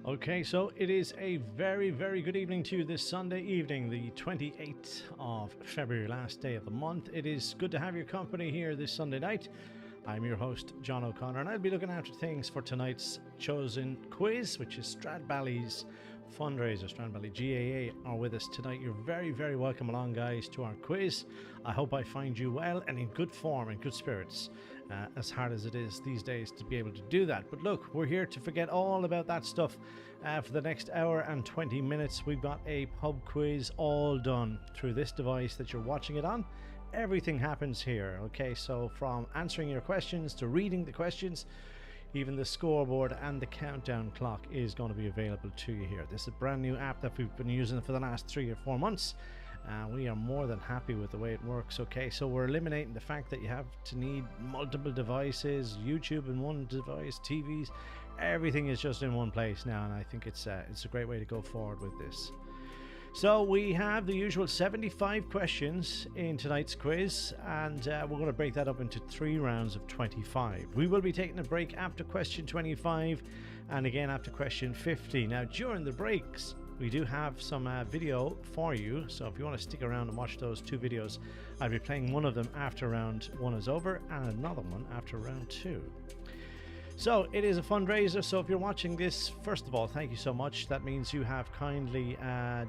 Okay, so it is a very, very good evening to you this Sunday evening, the 28th of February, last day of the month. It is good to have your company here this Sunday night. I'm your host, John O'Connor, and I'll be looking after things for tonight's chosen quiz, which is Stradbally's fundraiser. Stradbally GAA are with us tonight. You're very, very welcome along, guys, to our quiz. I hope I find you well and in good form and good spirits, as hard as it is these days to be able to do that. But look, we're here to forget all about that stuff for the next hour and 20 minutes. We've got a pub quiz all done through this device that you're watching it on. Everything happens here, okay? So from answering your questions to reading the questions, even the scoreboard and the countdown clock is going to be available to you here. This is a brand new app that we've been using for the last 3 or 4 months. We are more than happy with the way it works, okay? So we're eliminating the fact that you have to need multiple devices, YouTube in one device, TVs. Everything is just in one place now, and I think it's a great way to go forward with this. So we have the usual 75 questions in tonight's quiz, and we're going to break that up into 3 rounds of 25. We will be taking a break after question 25 and again after question 50. Now, during the breaks, we do have some video for you, so if you want to stick around and watch those 2 videos, I'll be playing one of them after round 1 is over and another one after round 2. So it is a fundraiser, so if you're watching this, first of all, thank you so much. That means you have kindly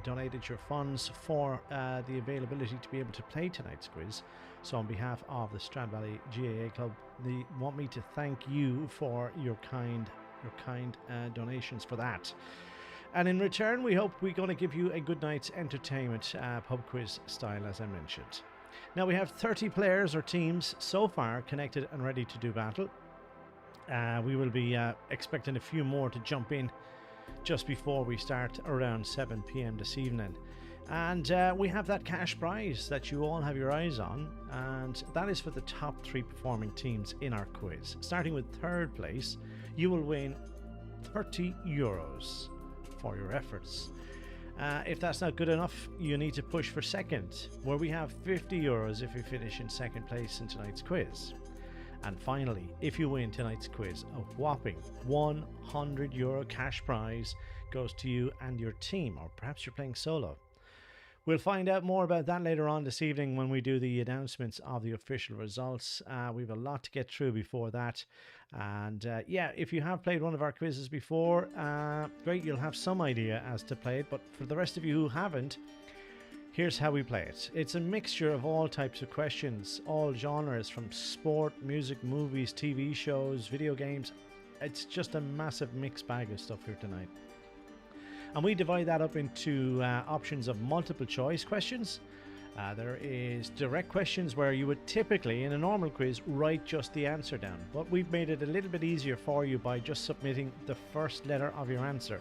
donated your funds for the availability to be able to play tonight's quiz. So on behalf of the Stradbally GAA Club, they want me to thank you for your kind donations for that. And in return, we hope we're going to give you a good night's entertainment, pub quiz style, as I mentioned. Now we have 30 players or teams so far connected and ready to do battle. We will be expecting a few more to jump in just before we start around 7 p.m. this evening. And we have that cash prize that you all have your eyes on, and that is for the top 3 performing teams in our quiz. Starting with 3rd place, you will win €30 for your efforts. If that's not good enough, you need to push for 2nd, where we have €50 if you finish in 2nd place in tonight's quiz. And finally, if you win tonight's quiz, a whopping €100 cash prize goes to you and your team, or perhaps you're playing solo. We'll find out more about that later on this evening when we do the announcements of the official results. We have a lot to get through before that. And yeah, if you have played one of our quizzes before, great, you'll have some idea as to play it. But for the rest of you who haven't, here's how we play it. It's a mixture of all types of questions, all genres, from sport, music, movies, TV shows, video games. It's just a massive mixed bag of stuff here tonight. And we divide that up into options of multiple choice questions. There is direct questions where you would typically, in a normal quiz, write just the answer down. But we've made it a little bit easier for you by just submitting the first letter of your answer.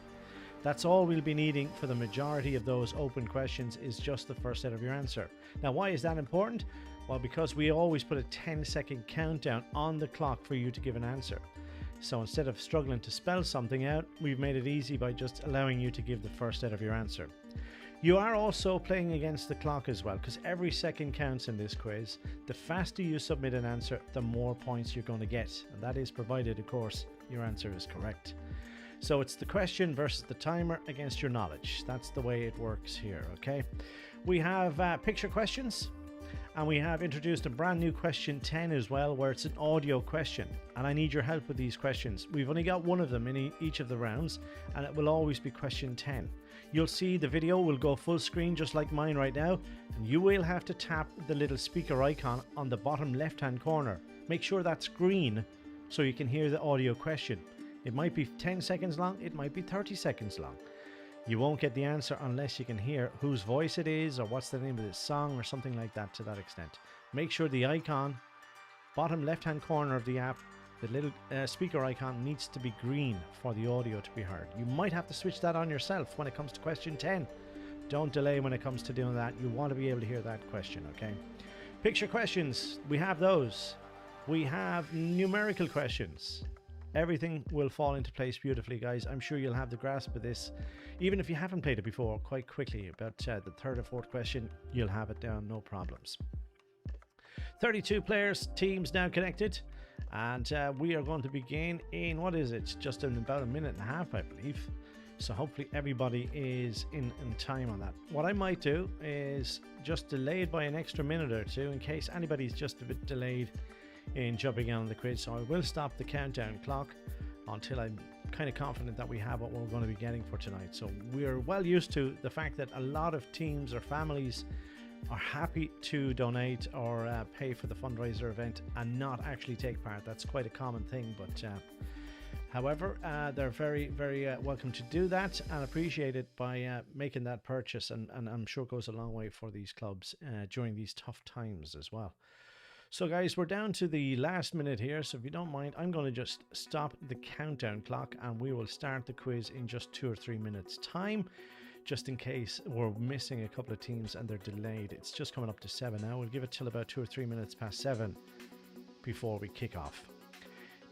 That's all we'll be needing for the majority of those open questions, is just the first letter of your answer. Now, why is that important? Well, because we always put a 10-second countdown on the clock for you to give an answer. So instead of struggling to spell something out, we've made it easy by just allowing you to give the first letter of your answer. You are also playing against the clock as well, because every second counts in this quiz. The faster you submit an answer, the more points you're going to get. And that is provided, of course, your answer is correct. So it's the question versus the timer against your knowledge. That's the way it works here, okay? We have picture questions, and we have introduced a brand new question 10 as well, where it's an audio question. And I need your help with these questions. We've only got one of them in each of the rounds, and it will always be question 10. You'll see the video will go full screen just like mine right now, and you will have to tap the little speaker icon on the bottom left-hand corner. Make sure that's green so you can hear the audio question. It might be 10 seconds long, it might be 30 seconds long. You won't get the answer unless you can hear whose voice it is or what's the name of this song or something like that to that extent. Make sure the icon, bottom left-hand corner of the app, the little speaker icon needs to be green for the audio to be heard. You might have to switch that on yourself when it comes to question 10. Don't delay when it comes to doing that. You want to be able to hear that question, okay? Picture questions, we have those. We have numerical questions. Everything will fall into place beautifully, guys. I'm sure you'll have the grasp of this, even if you haven't played it before, quite quickly. About the 3rd or 4th question, you'll have it down, no problems. 32 players, teams now connected, and we are going to begin in, what is it, just in about a minute and a half, I believe. So hopefully everybody is in time on that. What I might do is just delay it by an extra minute or two in case anybody's just a bit delayed in jumping on the quiz. So I will stop the countdown clock until I'm kind of confident that we have what we're going to be getting for tonight. So we're well used to the fact that a lot of teams or families are happy to donate or pay for the fundraiser event and not actually take part. That's quite a common thing, but however, they're very, very welcome to do that and appreciate it by making that purchase, and I'm sure it goes a long way for these clubs during these tough times as well. So guys, we're down to the last minute here, so if you don't mind, I'm going to just stop the countdown clock and we will start the quiz in just 2 or 3 minutes time, just in case we're missing a couple of teams and they're delayed. It's just coming up to 7 now. We'll give it till about 2 or 3 minutes past 7 before we kick off.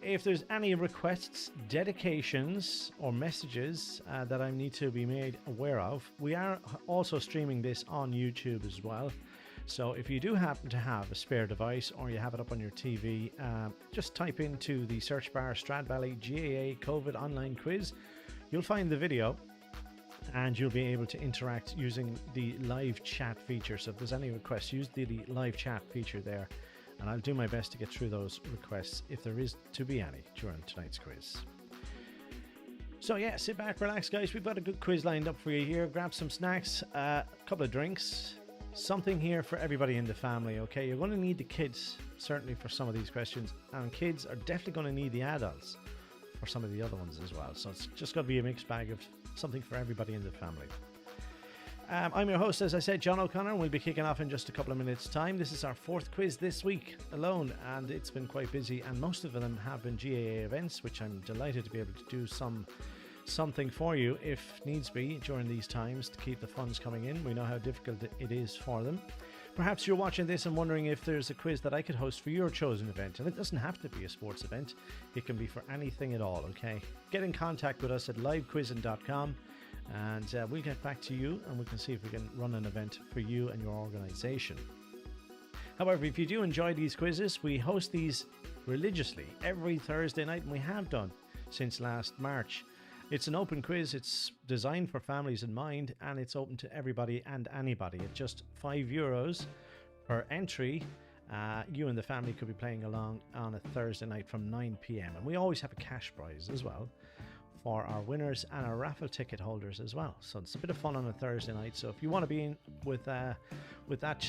If there's any requests, dedications or messages that I need to be made aware of, we are also streaming this on YouTube as well. So if you do happen to have a spare device or you have it up on your TV, just type into the search bar Stradbally GAA COVID online quiz. You'll find the video and you'll be able to interact using the live chat feature. So if there's any requests, use the live chat feature there. And I'll do my best to get through those requests if there is to be any during tonight's quiz. So yeah, sit back, relax guys. We've got a good quiz lined up for you here. Grab some snacks, a couple of drinks, something here for everybody in the family, okay? You're going to need the kids, certainly for some of these questions. And kids are definitely going to need the adults for some of the other ones as well. So it's just got to be a mixed bag of something for everybody in the family. I'm your host, as I said, John O'Connor, and we'll be kicking off in just a couple of minutes' time. This is our 4th quiz this week alone, and it's been quite busy, and most of them have been GAA events, which I'm delighted to be able to do something for you if needs be during these times to keep the funds coming in. We know how difficult it is for them. Perhaps you're watching this and wondering if there's a quiz that I could host for your chosen event, and it doesn't have to be a sports event. It can be for anything at all, okay? Get in contact with us at livequizzing.com. and we'll get back to you and we can see if we can run an event for you and your organization. However, if you do enjoy these quizzes, we host these religiously every Thursday night, and we have done since last March. It's an open quiz. It's designed for families in mind, and it's open to everybody and anybody. At just €5 per entry, you and the family could be playing along on a Thursday night from 9 p.m. and we always have a cash prize as well for our winners and our raffle ticket holders as well. So it's a bit of fun on a Thursday night. So if you want to be in with that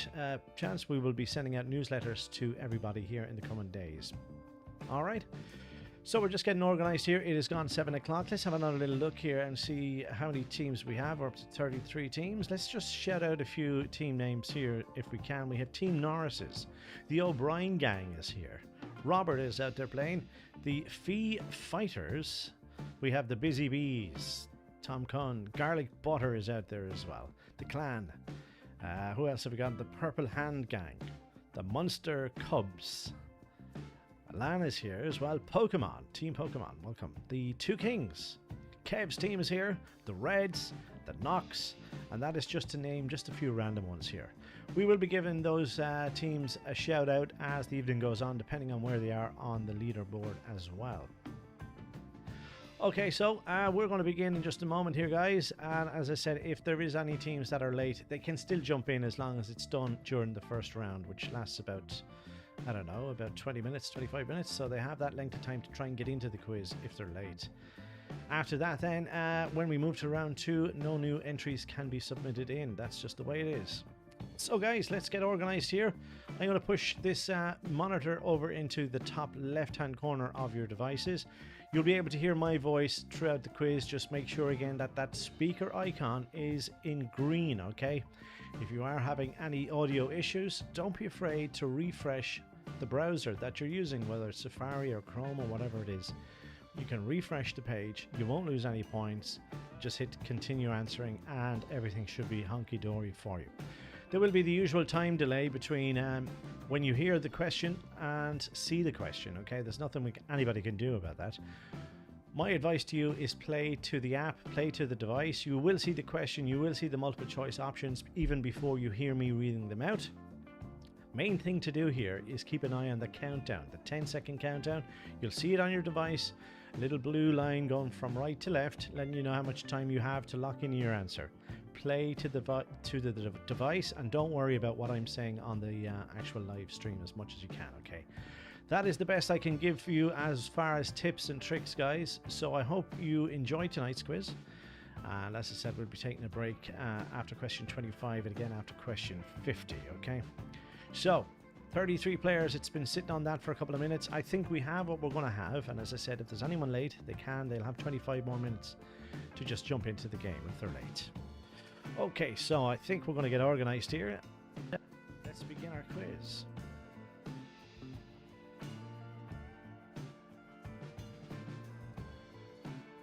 chance, we will be sending out newsletters to everybody here in the coming days. All right. So we're just getting organized here. It has gone 7 o'clock. Let's have another little look here and see how many teams we have. We're up to 33 teams. Let's just shout out a few team names here if we can. We have Team Norris's. The O'Brien gang is here. Robert is out there playing. The Fee Fighters. We have the Busy Bees, Tom Cunn. Garlic Butter is out there as well. The Clan. Who else have we got? The Purple Hand Gang. The Munster Cubs. Lan is here as well. Pokemon. Team Pokemon. Welcome. The Two Kings. Kev's team is here. The Reds. The Knox. And that is just to name just a few random ones here. We will be giving those teams a shout out as the evening goes on, depending on where they are on the leaderboard as well. Okay, so we're going to begin in just a moment here, guys. And as I said, if there is any teams that are late, they can still jump in as long as it's done during the first round, which lasts about, I don't know, about 20 minutes, 25 minutes. So they have that length of time to try and get into the quiz if they're late. After that, then, when we move to round 2, no new entries can be submitted in. That's just the way it is. So guys, let's get organized here. I'm going to push this monitor over into the top left-hand corner of your devices. You'll be able to hear my voice throughout the quiz. Just make sure again that that speaker icon is in green, okay? If you are having any audio issues, don't be afraid to refresh the browser that you're using, whether it's Safari or Chrome or whatever it is. You can refresh the page. You won't lose any points. Just hit continue answering and everything should be hunky-dory for you. There will be the usual time delay between when you hear the question and see the question, okay? There's nothing anybody can do about that. My advice to you is play to the app, play to the device. You will see the question, you will see the multiple choice options even before you hear me reading them out. Main thing to do here is keep an eye on the countdown, the 10-second countdown. You'll see it on your device, a little blue line going from right to left, letting you know how much time you have to lock in your answer. Play to the device, and don't worry about what I'm saying on the actual live stream as much as you can, okay? That is the best I can give you as far as tips and tricks, guys. So I hope you enjoyed tonight's quiz. And as I said, we'll be taking a break after question 25 and again after question 50, okay? So, 33 players, it's been sitting on that for a couple of minutes. I think we have what we're going to have. And as I said, if there's anyone late, they'll have 25 more minutes to just jump into the game if they're late. Okay, so I think we're going to get organized here. Let's begin our quiz.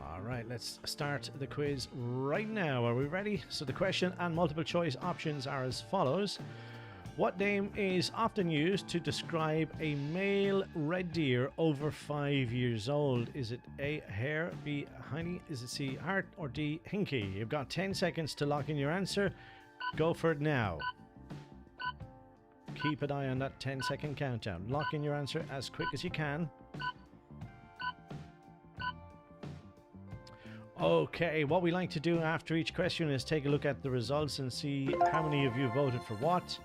Alright, let's start the quiz right now. Are we ready? So the question and multiple choice options are as follows. What name is often used to describe a male red deer over 5 years old? Is it A, hare, B, honey, is it C, hart, or D, hinky? You've got 10 seconds to lock in your answer. Go for it now. Keep an eye on that 10-second countdown. Lock in your answer as quick as you can. Okay, what we like to do after each question is take a look at the results and see how many of you voted for what.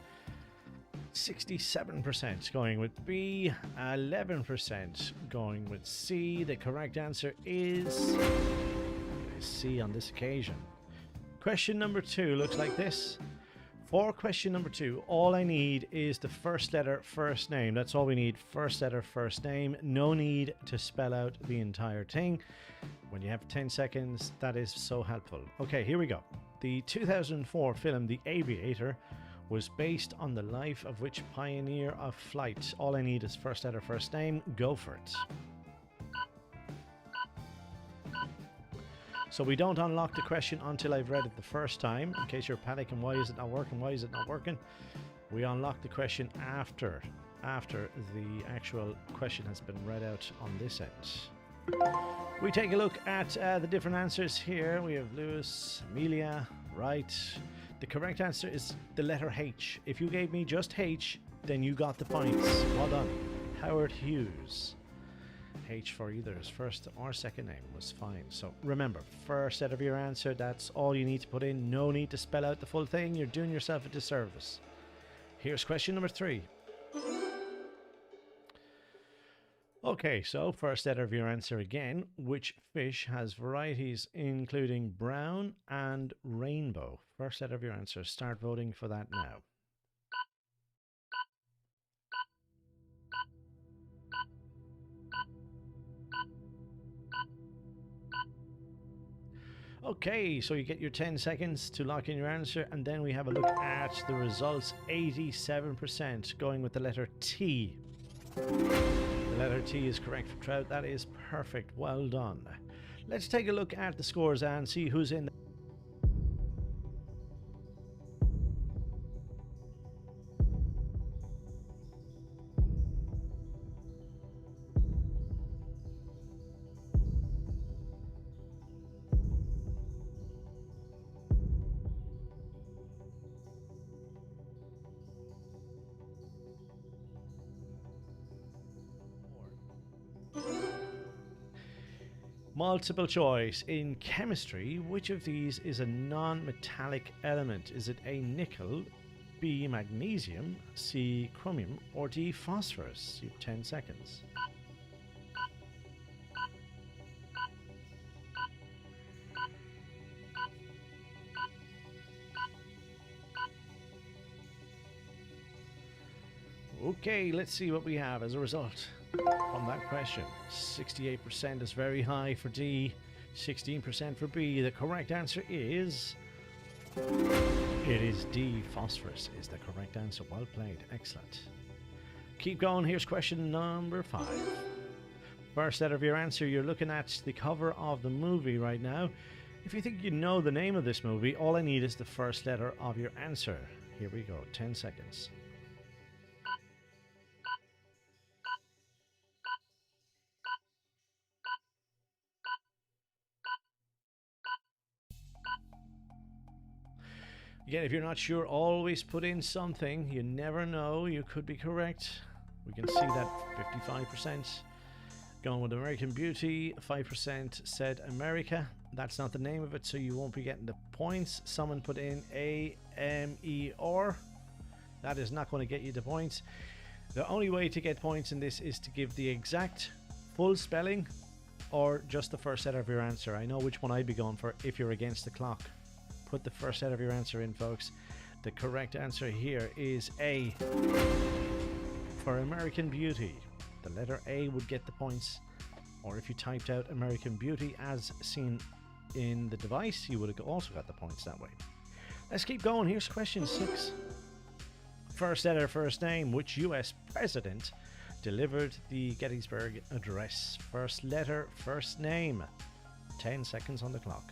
67% going with B, 11% going with C. The correct answer is C on this occasion. Question number 2 looks like this. For question number 2, all I need is the first letter, first name. That's all we need, first letter, first name. No need to spell out the entire thing. When you have 10 seconds, that is so helpful. Okay, here we go. The 2004 film The Aviator was based on the life of which pioneer of flight? All I need is first letter, first name. Go for it. So we don't unlock the question until I've read it the first time. In case you're panicking, why is it not working? Why is it not working? We unlock the question after the actual question has been read out on this end. We take a look at the different answers here. We have Lewis, Amelia, right. The correct answer is the letter H. If you gave me just H, then you got the points. Well done. Howard Hughes. H for either his first or second name was fine. So remember, first letter of your answer, that's all you need to put in. No need to spell out the full thing. You're doing yourself a disservice. Here's question number 3. Okay, so first letter of your answer again. Which fish has varieties including brown and rainbow? First letter of your answer. Start voting for that now. Okay, so you get your 10 seconds to lock in your answer, and then we have a look at the results. 87% going with the letter T. The letter T is correct for trout. That is perfect. Well done. Let's take a look at the scores and see who's in. Multiple choice. In chemistry, which of these is a non-metallic element? Is it A, nickel, B, magnesium, C, chromium, or D, phosphorus? You have 10 seconds. Okay, let's see what we have as a result on that question. 68% is very high for D, 16% for B. The correct answer is... it is D, phosphorus is the correct answer. Well played. Excellent. Keep going. Here's question number 5. First letter of your answer, you're looking at the cover of the movie right now. If you think you know the name of this movie, all I need is the first letter of your answer. Here we go. 10 seconds. Again, if you're not sure, always put in something. You never know, you could be correct. We can see that 55% going with American Beauty, 5% said America. That's not the name of it, so you won't be getting the points. Someone put in AMER. That is not going to get you the points. The only way to get points in this is to give the exact full spelling or just the first letter of your answer. I know which one I'd be going for if you're against the clock. Put the first letter of your answer in, folks. The correct answer here is A for American Beauty. The letter A would get the points, or if you typed out American Beauty as seen in the device, you would have also got the points that way. Let's keep going. Here's question 6. First letter, first name. Which US president delivered the Gettysburg Address? First letter, first name. 10 seconds on the clock.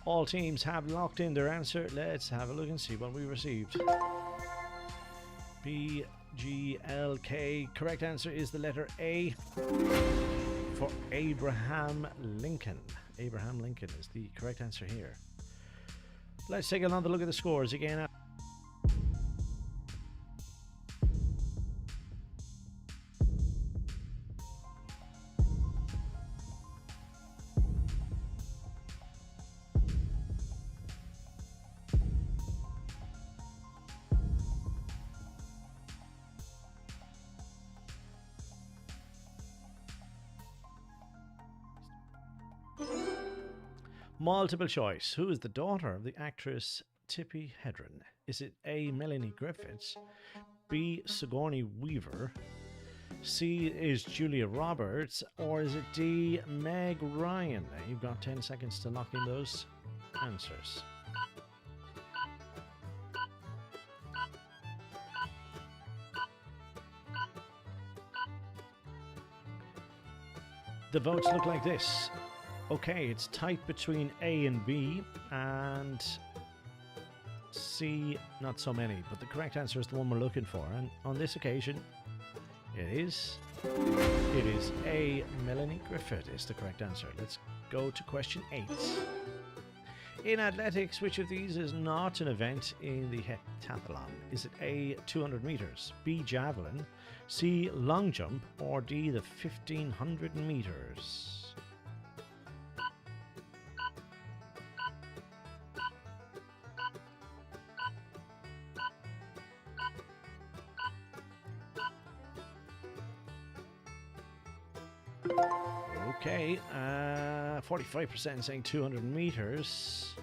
All teams have locked in their answer. Let's have a look and see what we received. BGLK. Correct answer is the letter A for Abraham Lincoln. Abraham Lincoln is the correct answer here. Let's take another look at the scores again. Multiple choice. Who is the daughter of the actress Tippi Hedren? Is it A. Melanie Griffiths, B. Sigourney Weaver, C. is Julia Roberts, or is it D. Meg Ryan? You've got 10 seconds to lock in those answers. The votes look like this. Okay, it's tight between A and B, and C, not so many, but the correct answer is the one we're looking for, and on this occasion, it is A. Melanie Griffith is the correct answer. Let's go to question 8. In athletics, which of these is not an event in the heptathlon? Is it A. 200 meters, B. javelin, C. long jump, or D. the 1500 meters? Okay, 45% saying 200 meters.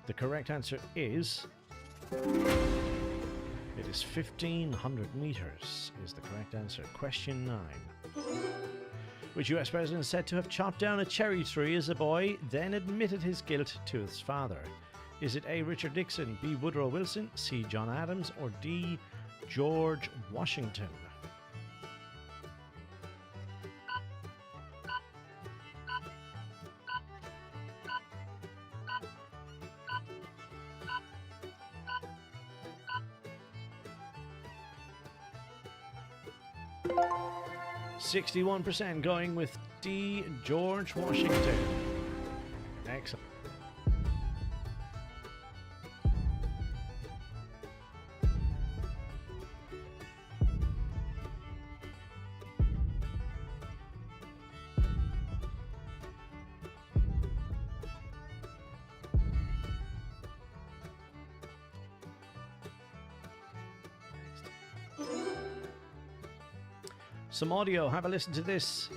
The correct answer is... it is 1500 meters is the correct answer. Question 9. Which US president is said to have chopped down a cherry tree as a boy, then admitted his guilt to his father? Is it A. Richard Nixon, B. Woodrow Wilson, C. John Adams, or D. George Washington? %61 going with D. George Washington. Excellent. Some audio, have a listen to this.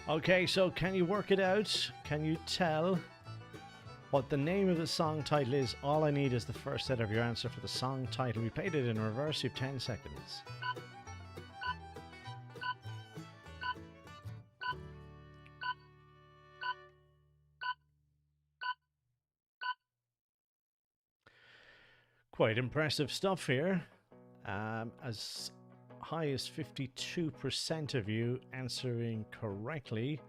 Okay, so can you work it out? Can you tell what the name of the song title is? All I need is the first letter of your answer for the song title. We played it in reverse. You have 10 seconds. Quite impressive stuff here. As high as 52% of you answering correctly.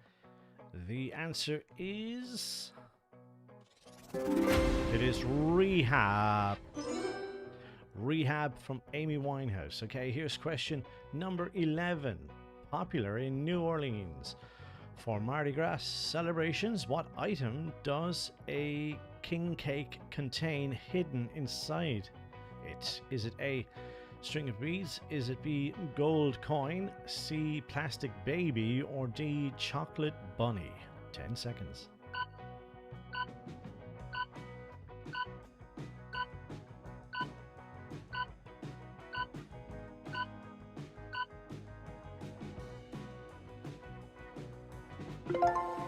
The answer is... it is Rehab. Rehab from Amy Winehouse. Okay, here's question number 11. Popular in New Orleans. For Mardi Gras celebrations, what item does a king cake contain hidden inside it? Is it A, string of beads? Is it B, gold coin? C, plastic baby? Or D, chocolate bunny? 10 seconds.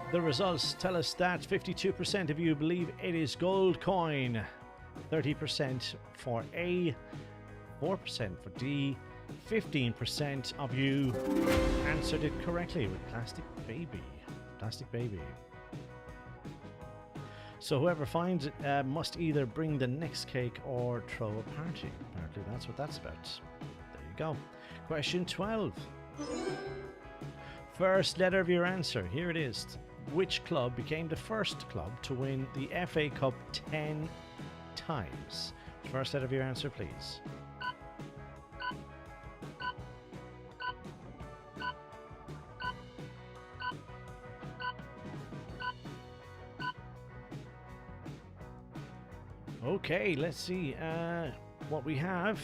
The results tell us that 52% of you believe it is gold coin, 30% for A, 4% for D, 15% of you answered it correctly with plastic baby. Plastic baby. So whoever finds it must either bring the next cake or throw a party. Apparently that's what that's about. There you go. Question 12. First letter of your answer. Here it is. Which club became the first club to win the FA Cup 10 times? First letter of your answer, please. Okay, let's see what we have.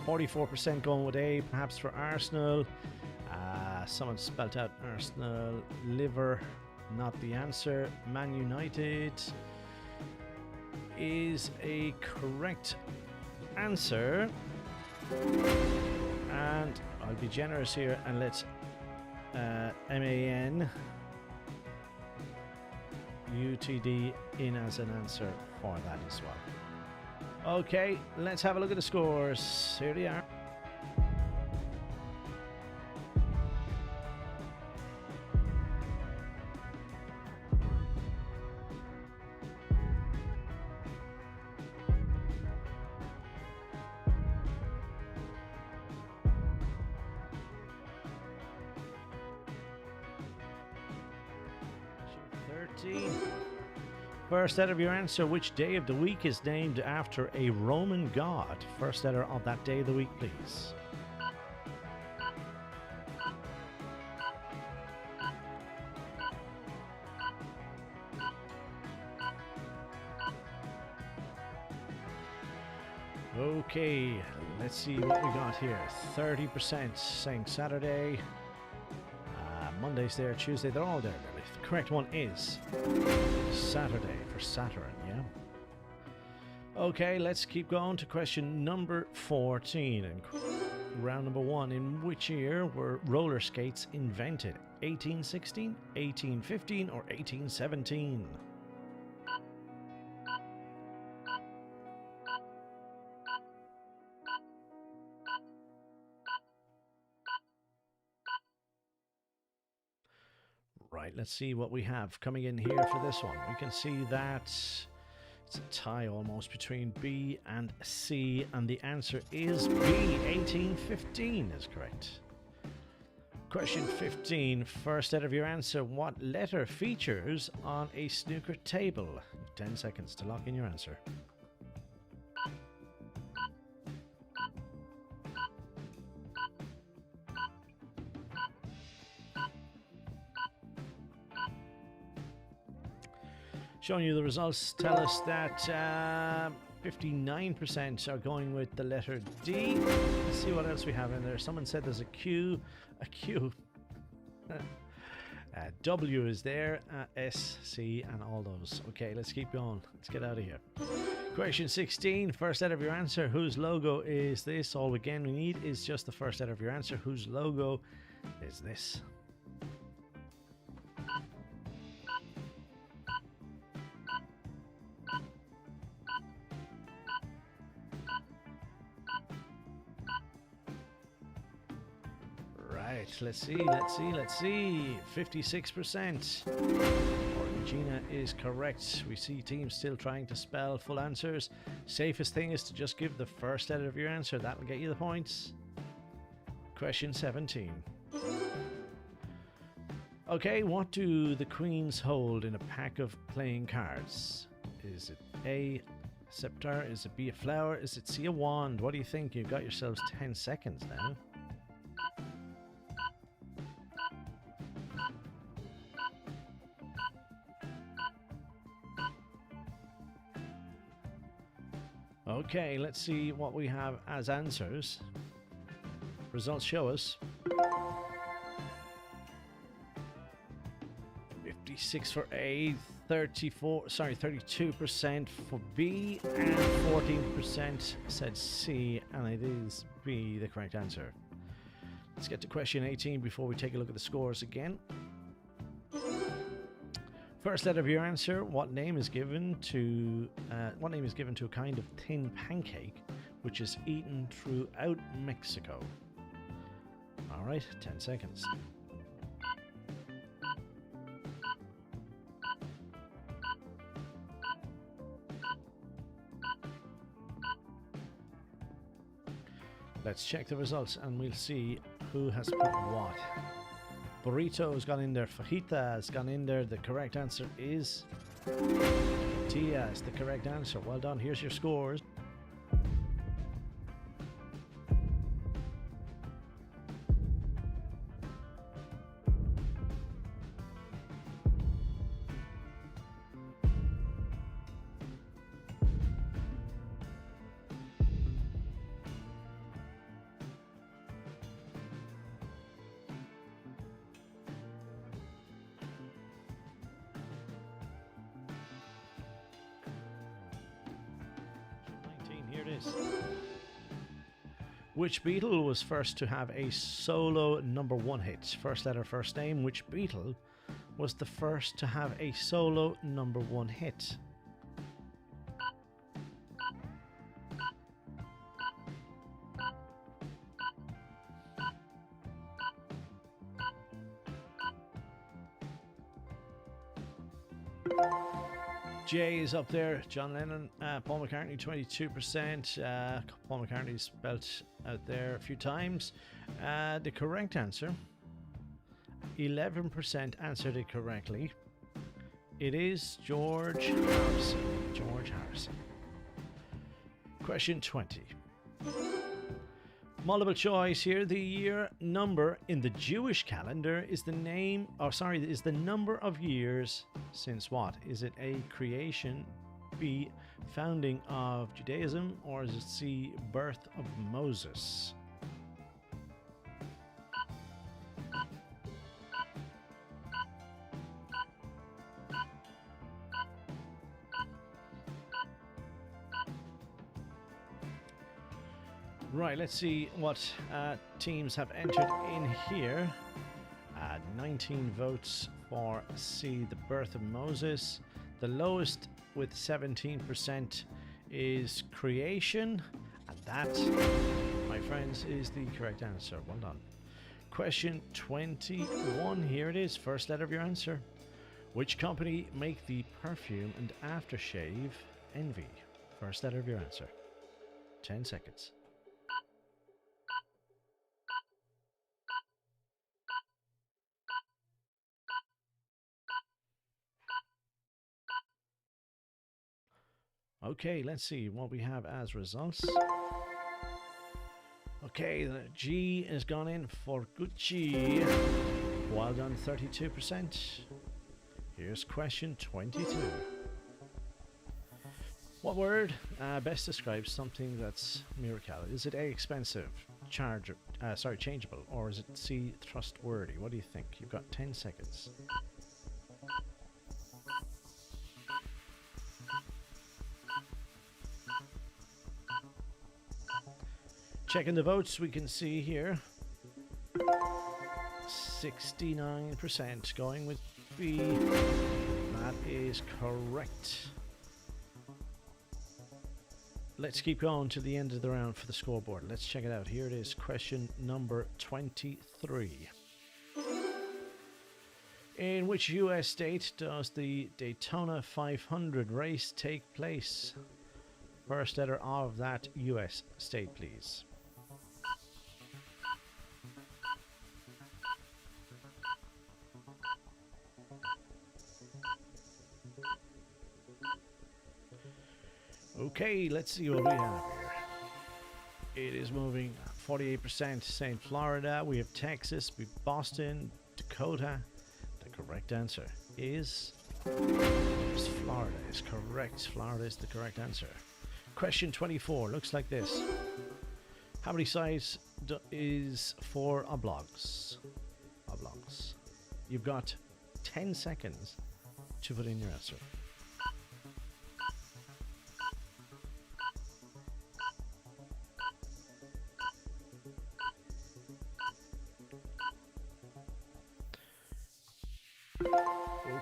44% going with A, perhaps for Arsenal. Someone spelt out Arsenal. Liver, not the answer. Man United is a correct answer. And I'll be generous here and let's MAN UTD in as an answer for that as well. Okay, let's have a look at the scores. Here they are. First letter of your answer, which day of the week is named after a Roman god? First letter of that day of the week, please. Okay, let's see what we got here. 30% saying Saturday. Monday's there, Tuesday, they're all there. The correct one is Saturday for Saturn, yeah? Okay, let's keep going to question number 14. And round number 1. In which year were roller skates invented? 1816, 1815, or 1817? Right, let's see what we have coming in here for this one. We can see that it's a tie almost between B and C, and the answer is B. 1815 is correct. Question 15. First letter of your answer. What letter features on a snooker table? 10 seconds to lock in your answer. Showing you the results tell us that 59% are going with the letter D. Let's see what else we have in there. Someone said there's a Q. W is there, S, C, and all those. Okay, let's keep going. Let's get out of here. Question 16. First letter of your answer. Whose logo is this? All again we need is just the first letter of your answer. Whose logo is this? Right, let's see. 56%. Regina is correct. We see teams still trying to spell full answers. Safest thing is to just give the first letter of your answer. That'll get you the points. Question 17. Okay, what do the queens hold in a pack of playing cards? Is it A, scepter? Is it B, a flower? Is it C, a wand? What do you think? You've got yourselves 10 seconds now. Okay, let's see what we have as answers. Results show us 56 for A, 32% for B, and 14% said C, and it is B, the correct answer. Let's get to question 18 before we take a look at the scores again. First letter of your answer: what name is given to a kind of thin pancake which is eaten throughout Mexico? All right, 10 seconds. Let's check the results and we'll see who has put what. Burrito has gone in there. Fajita has gone in there. The correct answer is Tia is the correct answer. Well done. Here's your scores. Here it is. Which Beatle was first to have a solo #1 hit? First letter, first name. Which Beatle was the first to have a solo #1 hit? Jay is up there. John Lennon, Paul McCartney, 22%. Paul McCartney's spelt out there a few times. The correct answer, 11% answered it correctly. It is George Harrison. George Harrison. Question 20. Multiple choice here. The year number in the Jewish calendar is the number of years since what? Is it A, creation, B, founding of Judaism, or is it C, birth of Moses? Right, let's see what teams have entered in here. 19 votes for C, the birth of Moses. The lowest with 17% is creation. And that, my friends, is the correct answer. Well done. Question 21, here it is. First letter of your answer. Which company make the perfume and aftershave Envy? First letter of your answer. 10 seconds. Okay, let's see what we have as results. Okay, the G has gone in for Gucci. Well done, 32%. Here's question 22. What word best describes something that's miracle? Is it A, expensive, changeable, or is it C, trustworthy? What do you think? You've got 10 seconds. Checking the votes, we can see here 69% going with B. That is correct. Let's keep going to the end of the round for the scoreboard. Let's check it out. Here it is, question number 23. In which US state does the Daytona 500 race take place? First letter of that US state, please. Okay, let's see what we have here. It is moving 48% St. Florida. We have Texas, we have Boston, Dakota. The correct answer is Florida is correct. Florida is the correct answer. Question 24 looks like this. How many sides is 4 oblongs? Oblongs. You've got 10 seconds to put in your answer.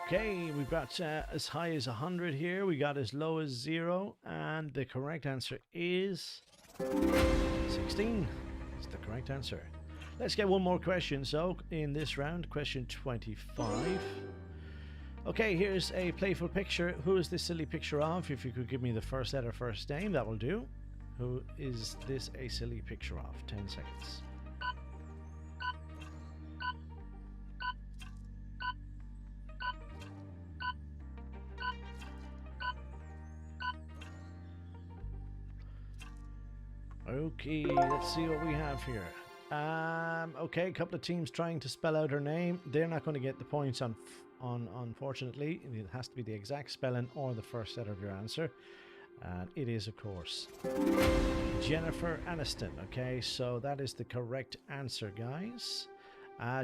Okay, we've got as high as 100 here. We got as low as 0. And the correct answer is 16. It's the correct answer. Let's get one more question. So, in this round, question 25. Okay, here's a playful picture. Who is this silly picture of? If you could give me the first letter, first name, that will do. Who is this a silly picture of? 10 seconds. Okay, let's see what we have here. Okay, a couple of teams trying to spell out her name. They're not going to get the points on unfortunately. It has to be the exact spelling or the first letter of your answer. And it is, of course, Jennifer Aniston. Okay, so that is the correct answer, guys.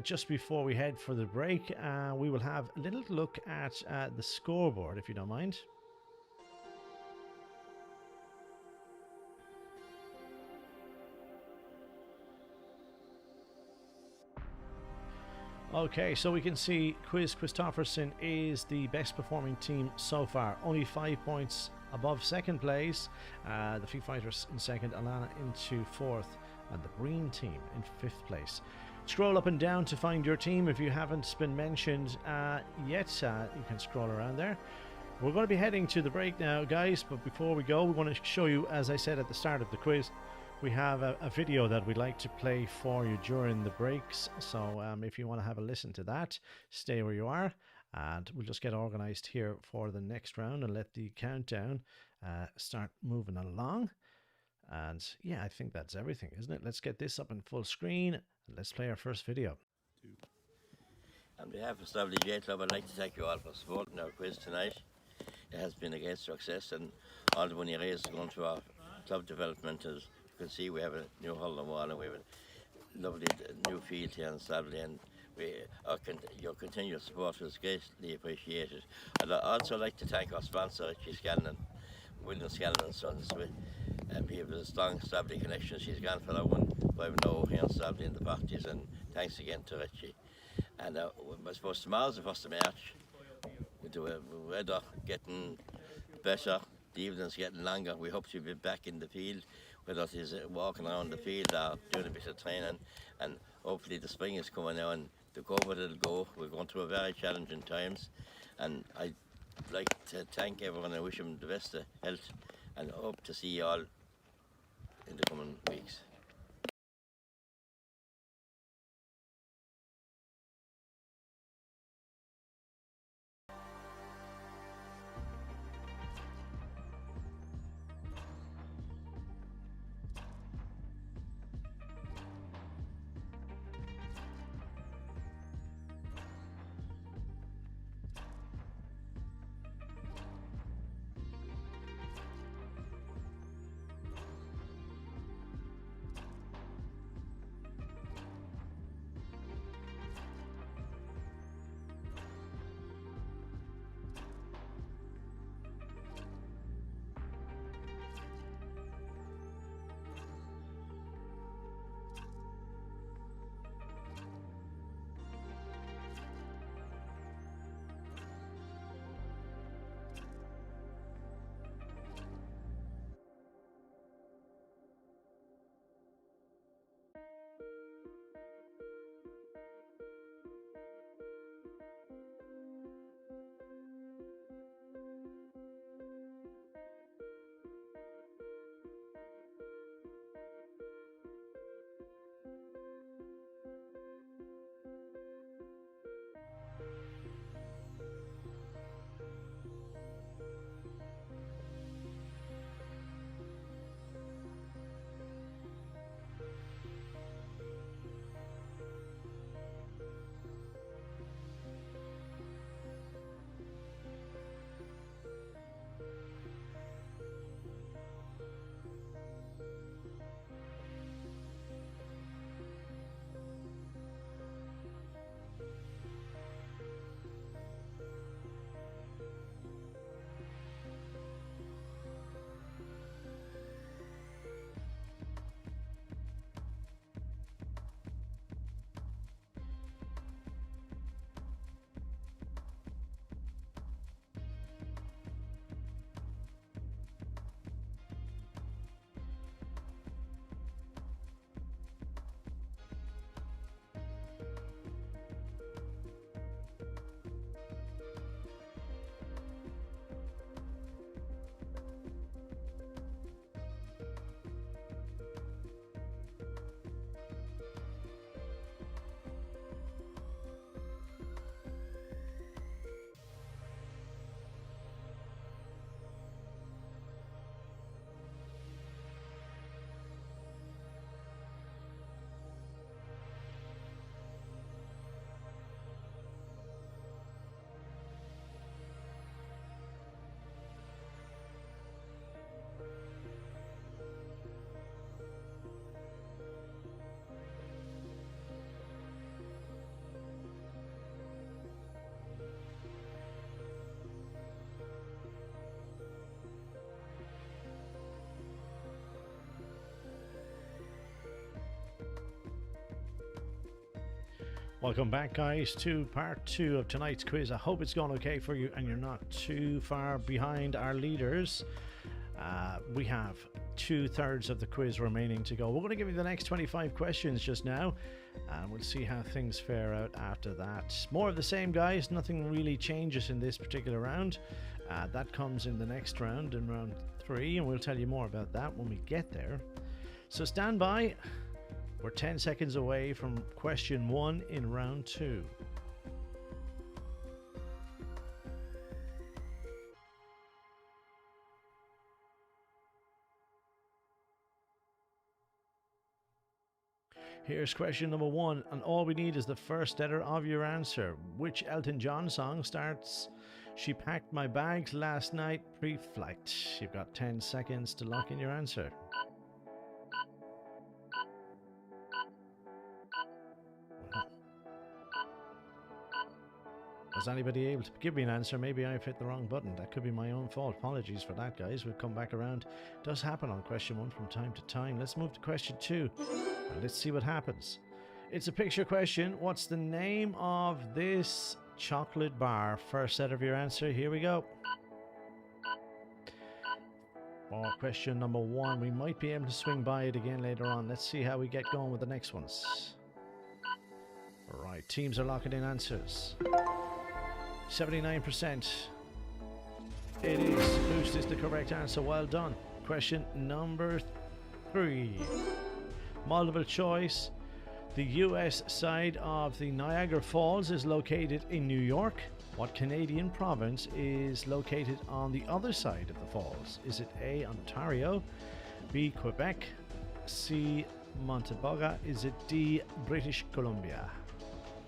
Just before we head for the break, we will have a little look at the scoreboard, if you don't mind. Okay, so we can see Quiz Christofferson is the best performing team so far. Only 5 points above second place. The Fee Fighters in second, Alana into fourth, and the Green team in fifth place. Scroll up and down to find your team. If you haven't been mentioned yet, you can scroll around there. We're going to be heading to the break now, guys, but before we go, we want to show you, as I said at the start of the quiz, we have a video that we'd like to play for you during the breaks. So if you want to have a listen to that, stay where you are, and we'll just get organized here for the next round and let the countdown start moving along. And yeah, I think that's everything, isn't it? Let's get this up in full screen and let's play our first video. On behalf of Stradbally J Club, I'd like to thank you all for supporting our quiz tonight. It has been a great success, and all the money raised is going to our club development. As you can see, we have a new hull and wall, and we have a lovely new field here in Stradbally, and your continued support is greatly appreciated. I'd also like to thank our sponsor, Richie Scanlon, William Scanlon and Sons. We have a strong Stradbally connection. She's gone for that 150 here in Stradbally in the parties, and thanks again to Richie. And I suppose tomorrow's the 1st of March. With the weather getting better, the evenings getting longer, we hope to be back in the field, whether it is walking around the field or doing a bit of training. And hopefully the spring is coming now, and the COVID will go. We're going through a very challenging times, and I'd like to thank everyone and wish them the best of health, and hope to see you all in the coming weeks. Welcome back, guys, to part 2 of tonight's quiz. I hope it's gone okay for you and you're not too far behind our leaders. We have 2/3 of the quiz remaining to go. We're going to give you the next 25 questions just now, and we'll see how things fare out after that. More of the same, guys. Nothing really changes in this particular round. That comes in the next round, in round 3, and we'll tell you more about that when we get there. So stand by. We're 10 seconds away from question 1 in round 2. Here's question number 1, and all we need is the first letter of your answer. Which Elton John song starts, "She packed my bags last night pre-flight"? You've got 10 seconds to lock in your answer. Was anybody able to give me an answer? Maybe I've hit the wrong button. That could be my own fault. Apologies for that, guys. We'll come back around. It does happen on question 1 from time to time. Let's move to question 2 and let's see what happens. It's a picture question. What's the name of this chocolate bar? First letter of your answer. Here we go. For question number 1, we might be able to swing by it again later on. Let's see how we get going with the next ones. Alright, teams are locking in answers. 79%. It is. Boost is the correct answer. Well done. Question number 3. Multiple choice. The US side of the Niagara Falls is located in New York. What Canadian province is located on the other side of the falls? Is it A, Ontario, B, Quebec, C, Montabaga? Is it D, British Columbia?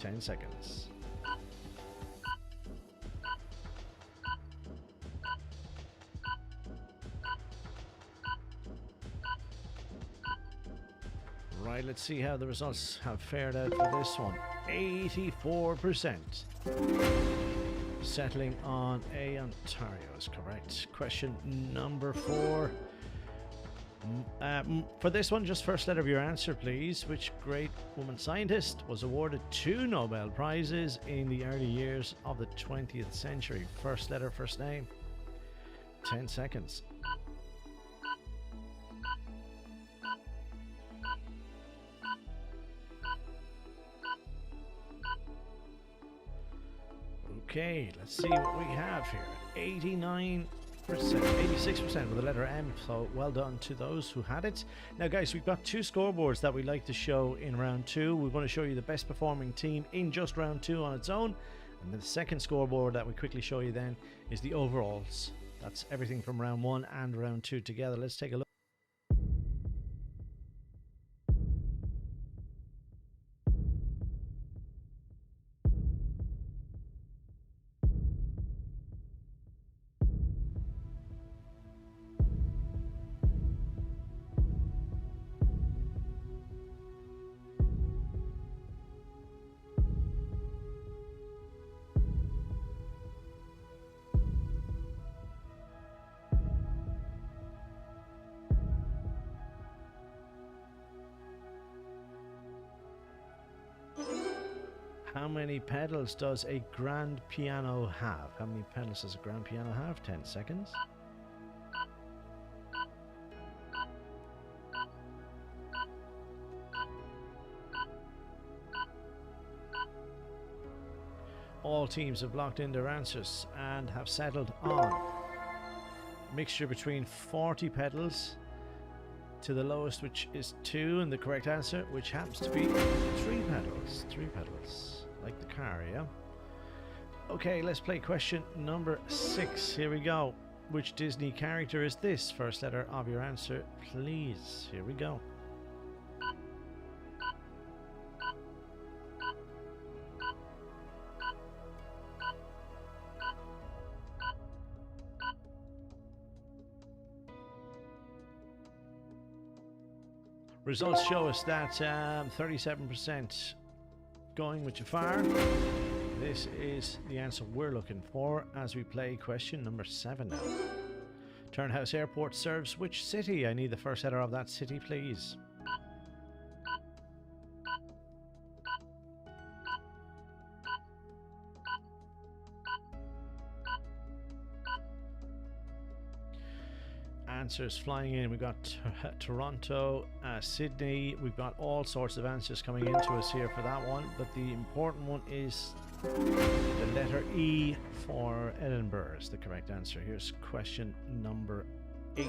10 seconds. Right, let's see how the results have fared out for this one. 84%. Settling on A, Ontario is correct. Question number 4. For this one, just first letter of your answer, please. Which great woman scientist was awarded 2 Nobel Prizes in the early years of the 20th century? First letter, first name. 10 seconds. Okay, let's see what we have here. 89%, 86% with the letter M, so well done to those who had it. Now guys, we've got 2 scoreboards that we like to show in round 2. We're going to show you the best performing team in just round 2 on its own, and the second scoreboard that we quickly show you then is the overalls. That's everything from round 1 and round 2 together. Let's take a look. How many pedals does a grand piano have? How many pedals does a grand piano have? 10 seconds. All teams have locked in their answers and have settled on a mixture between 40 pedals to the lowest, which is 2, and the correct answer, which happens to be 3 pedals. 3 pedals, like the car, yeah? Okay, let's play question number 6. Here we go. Which Disney character is this? First letter of your answer, please. Here we go. Results show us that 37% going with Jafar. This is the answer we're looking for as we play question number 7 now. Turnhouse Airport serves which city? I need the first letter of that city, please. answers flying in. We've got Toronto, Sydney. We've got all sorts of answers coming into us here for that one. But the important one is the letter E for Edinburgh is the correct answer. Here's question number 8.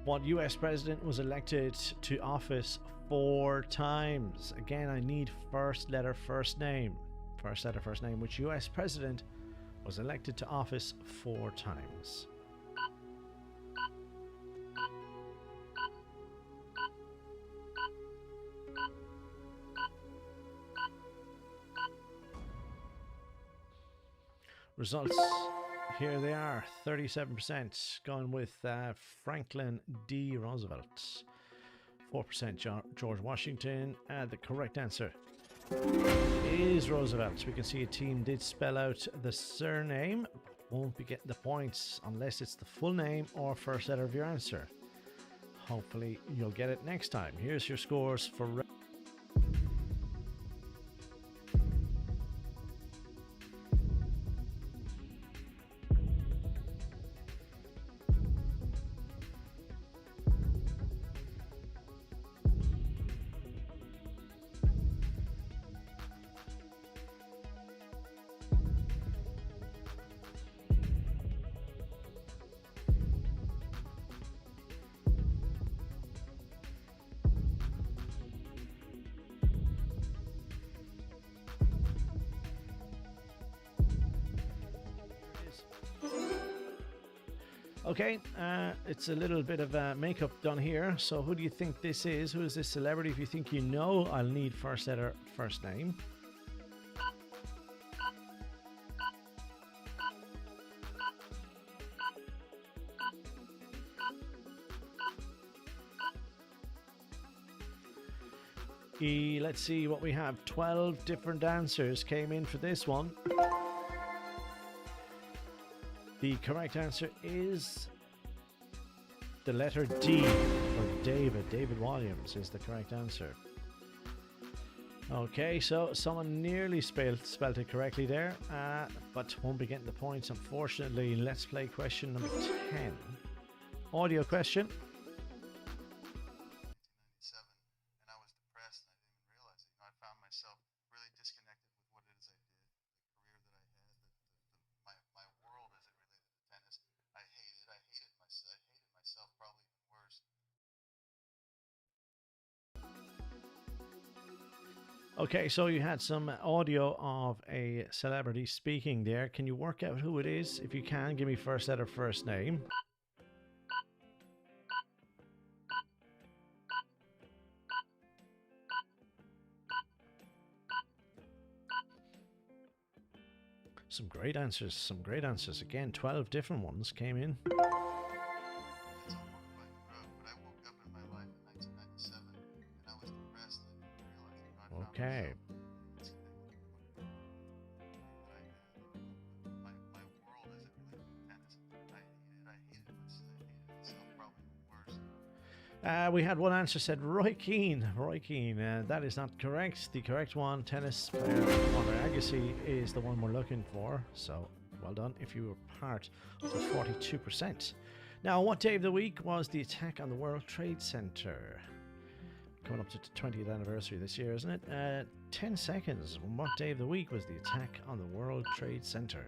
What US president was elected to office 4 times? Again, I need first letter, first name. First letter, first name. Which US president was elected to office 4 times? Results, here they are. 37% gone with Franklin D. Roosevelt. 4% George Washington. The correct answer is Roosevelt. We can see a team did spell out the surname. Won't be getting the points unless it's the full name or first letter of your answer. Hopefully you'll get it next time. Here's your scores for Okay, it's a little bit of makeup done here. So who do you think this is? Who is this celebrity? If you think you know, I'll need first letter, first name. Let's see what we have. 12 different answers came in for this one. The correct answer is the letter D for David. David Williams is the correct answer. Okay, so someone nearly spelled it correctly there, but won't be getting the points, unfortunately. Let's play question number 10. Audio question. Okay, so you had some audio of a celebrity speaking there. Can you work out who it is? If you can, give me first letter, first name. Some great answers. Again, 12 different ones came in. Okay. We had one answer said Roy Keane. That is not correct. The correct one, tennis player Conor Agassi, is the one we're looking for. So well done if you were part of the 42%. Now, what day of the week was the attack on the World Trade Center? Coming up to the 20th anniversary this year, isn't it? 10 seconds. What day of the week was the attack on the World Trade Center?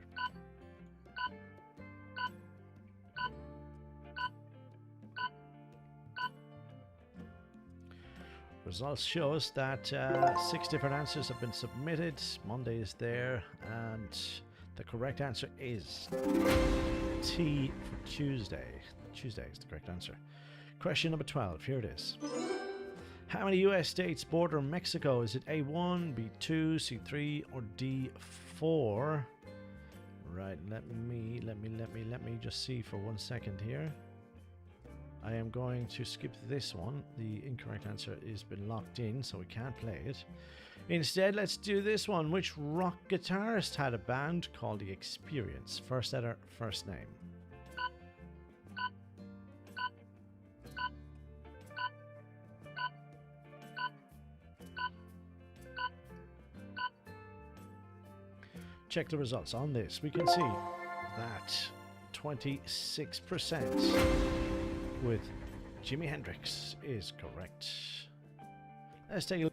Results show us that 6 different answers have been submitted. Monday is there, and the correct answer is T for Tuesday. Tuesday is the correct answer. Question number 12. Here it is. How many US states border Mexico? Is it A1, B2, C3, or D4? Right, let me just see for 1 second here. I am going to skip this one. The incorrect answer has been locked in, so we can't play it. Instead, let's do this one. Which rock guitarist had a band called The Experience? First letter, first name. Check the results on this. We can see that 26% with Jimi Hendrix is correct. Let's take a look.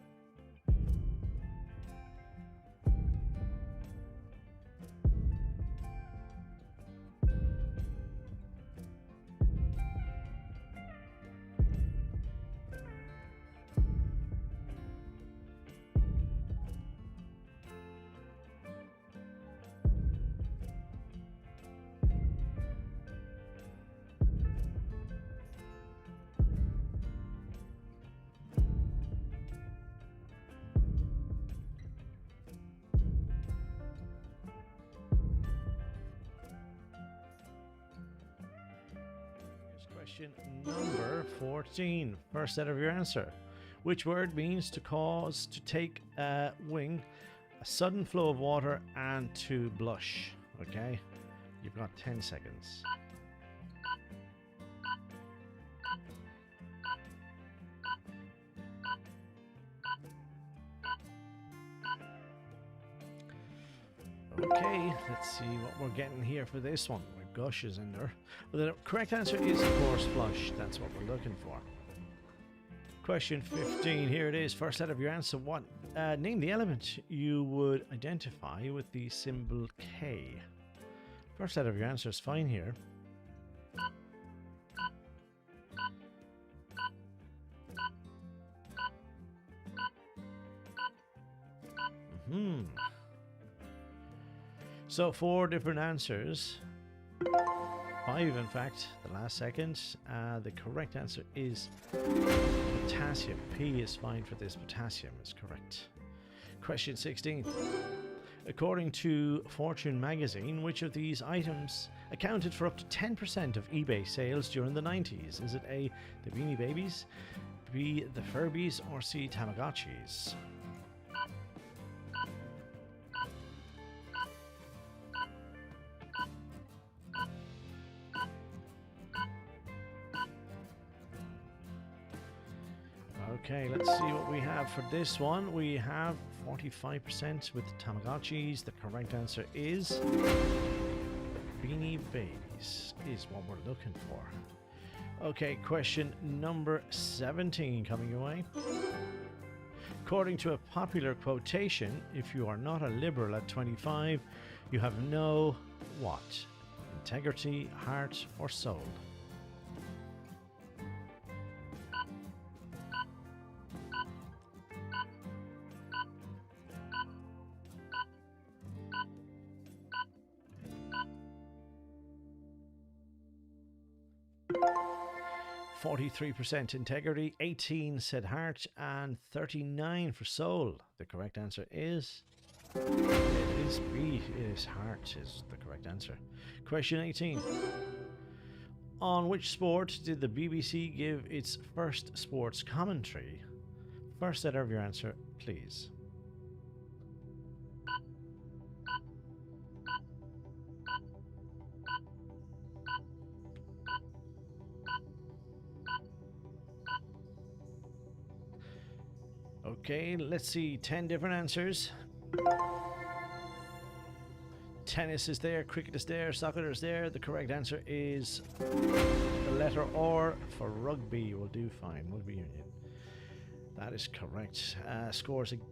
Question number 14. First set of your answer. Which word means to cause, to take wing, a sudden flow of water, and to blush? Okay, you've got 10 seconds. Okay, let's see what we're getting here for this one. Gush is in there. Well, the correct answer is, of course, flush. That's what we're looking for. Question 15. Here it is. First out of your answer. What? Name the element you would identify with the symbol K. First out of your answer is fine here. So 4 different answers. 5 in fact, the last second. The correct answer is potassium. P is fine for this. Potassium is correct. Question 16. According to Fortune magazine, which of these items accounted for up to 10% of eBay sales during the 90s? Is it A, the Beanie Babies, B, the Furbies, or C, Tamagotchis? Okay, let's see what we have for this one. We have 45% with Tamagotchis. The correct answer is Beanie Babies is what we're looking for. Okay, question number 17 coming your way. According to a popular quotation, if you are not a liberal at 25, you have no what? Integrity, heart, or soul? 43% integrity, 18 said heart, and 39 for soul. The correct answer is... it is B. It is heart is the correct answer. Question 18. On which sport did the BBC give its first sports commentary? First letter of your answer, please. Okay, let's see. 10 different answers. Tennis is there, cricket is there, soccer is there. The correct answer is the letter R for rugby. Will do fine. Rugby union. That is correct. Scores again.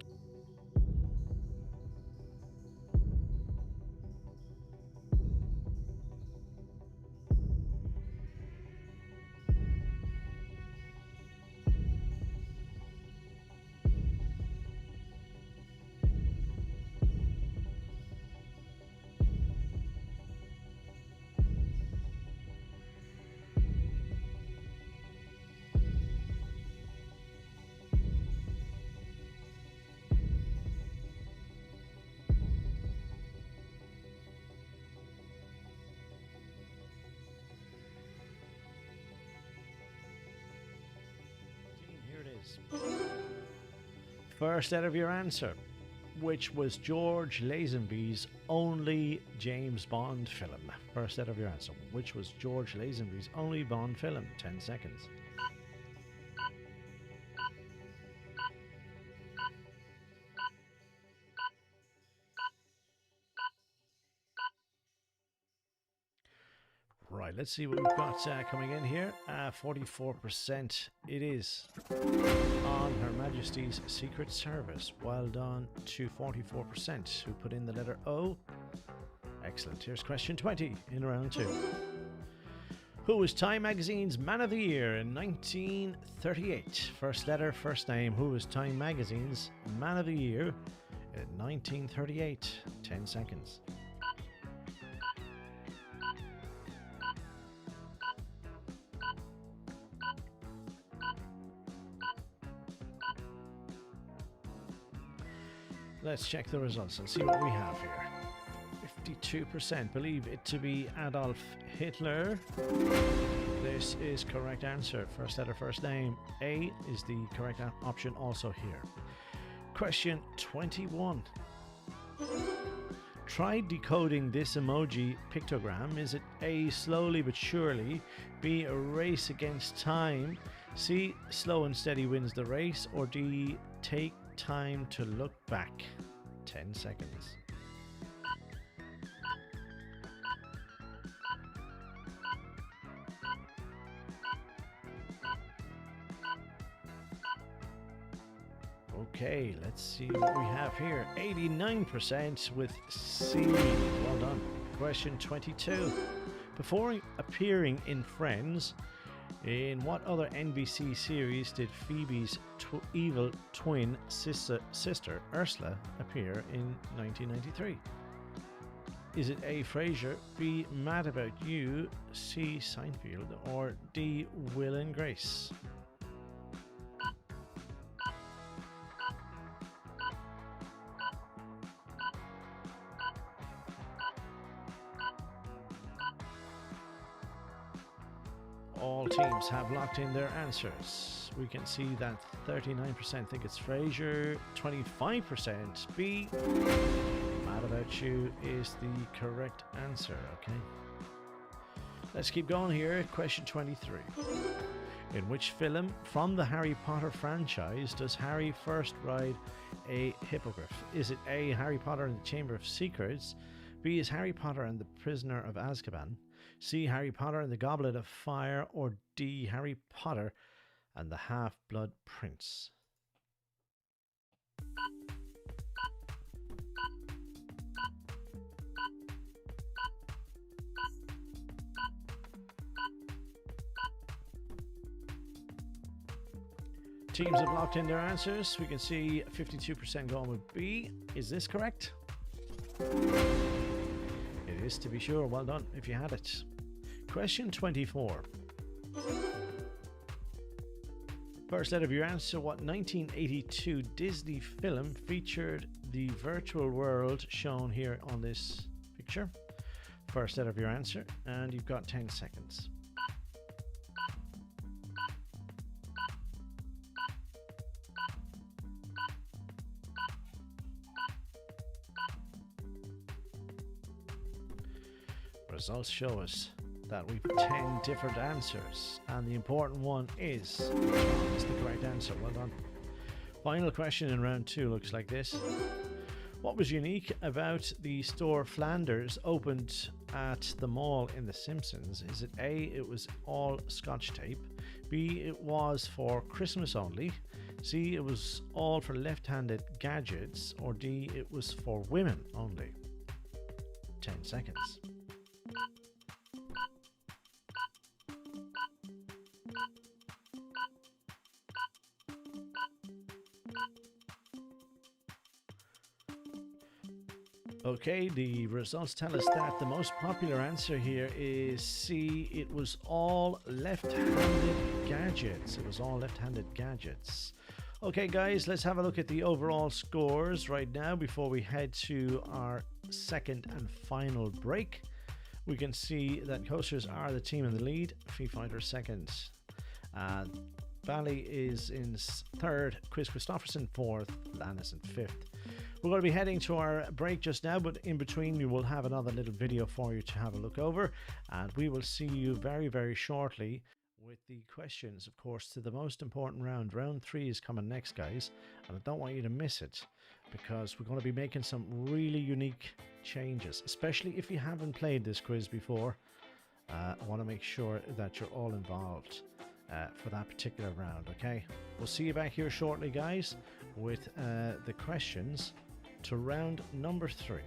First out of your answer, which was George Lazenby's only James Bond film. First out of your answer, which was George Lazenby's only Bond film. 10 seconds. Right, let's see what we've got coming in here. 44%. It is on Her Majesty's Secret Service. Well done to 44% who put in the letter O. Excellent. Here's question 20 in round 2. Who was Time Magazine's Man of the Year in 1938? First letter, first name. Who was Time Magazine's Man of the Year in 1938? 10 seconds. Let's check the results and see what we have here. 52% believe it to be Adolf Hitler. This is correct answer. First letter, first name. A is the correct option also here. Question 21. Try decoding this emoji pictogram. Is it A, slowly but surely, B, a race against time, C, slow and steady wins the race, or D, take time to look back? 10 seconds. Okay, let's see what we have here. 89% with C. Well done. Question 22. Before appearing in Friends, in what other NBC series did Phoebe's evil twin sister Ursula appear in 1993? Is it A, Frasier, B, Mad About You, C, Seinfeld, or D, Will and Grace? All teams have locked in their answers. We can see that 39% think it's Frasier, 25% B. Mad About You is the correct answer, okay? Let's keep going here. Question 23. In which film from the Harry Potter franchise does Harry first ride a hippogriff? Is it A, Harry Potter and the Chamber of Secrets, B is Harry Potter and the Prisoner of Azkaban, C, Harry Potter and the Goblet of Fire, or D, Harry Potter and the Half-Blood Prince? Teams have locked in their answers. We can see 52% going with B. Is this correct? It is, to be sure. Well done if you had it. Question 24. First letter of your answer. What 1982 Disney film featured the virtual world shown here on this picture? First letter of your answer, and you've got 10 seconds. Results show us that we've 10 different answers, and the important one is the correct answer. Well done. Final question in round 2 looks like this. What was unique about the store Flanders opened at the mall in The Simpsons? Is it A, it was all Scotch tape, B, it was for Christmas only, C, it was all for left-handed gadgets, or D, it was for women only? 10 seconds. Okay, the results tell us that the most popular answer here is C. It was all left-handed gadgets. It was all left-handed gadgets. Okay, guys, let's have a look at the overall scores right now before we head to our second and final break. We can see that Coasters are the team in the lead. Fee Fighter second. Bally is in third. Quiz Christofferson fourth. Lannis in fifth. We're going to be heading to our break just now, but in between we will have another little video for you to have a look over, and we will see you very, very shortly with the questions, of course, to the most important round. Round 3 is coming next, guys, and I don't want you to miss it, because we're going to be making some really unique changes, especially if you haven't played this quiz before. I want to make sure that you're all involved for that particular round, okay? We'll see you back here shortly, guys, with the questions to round number 3.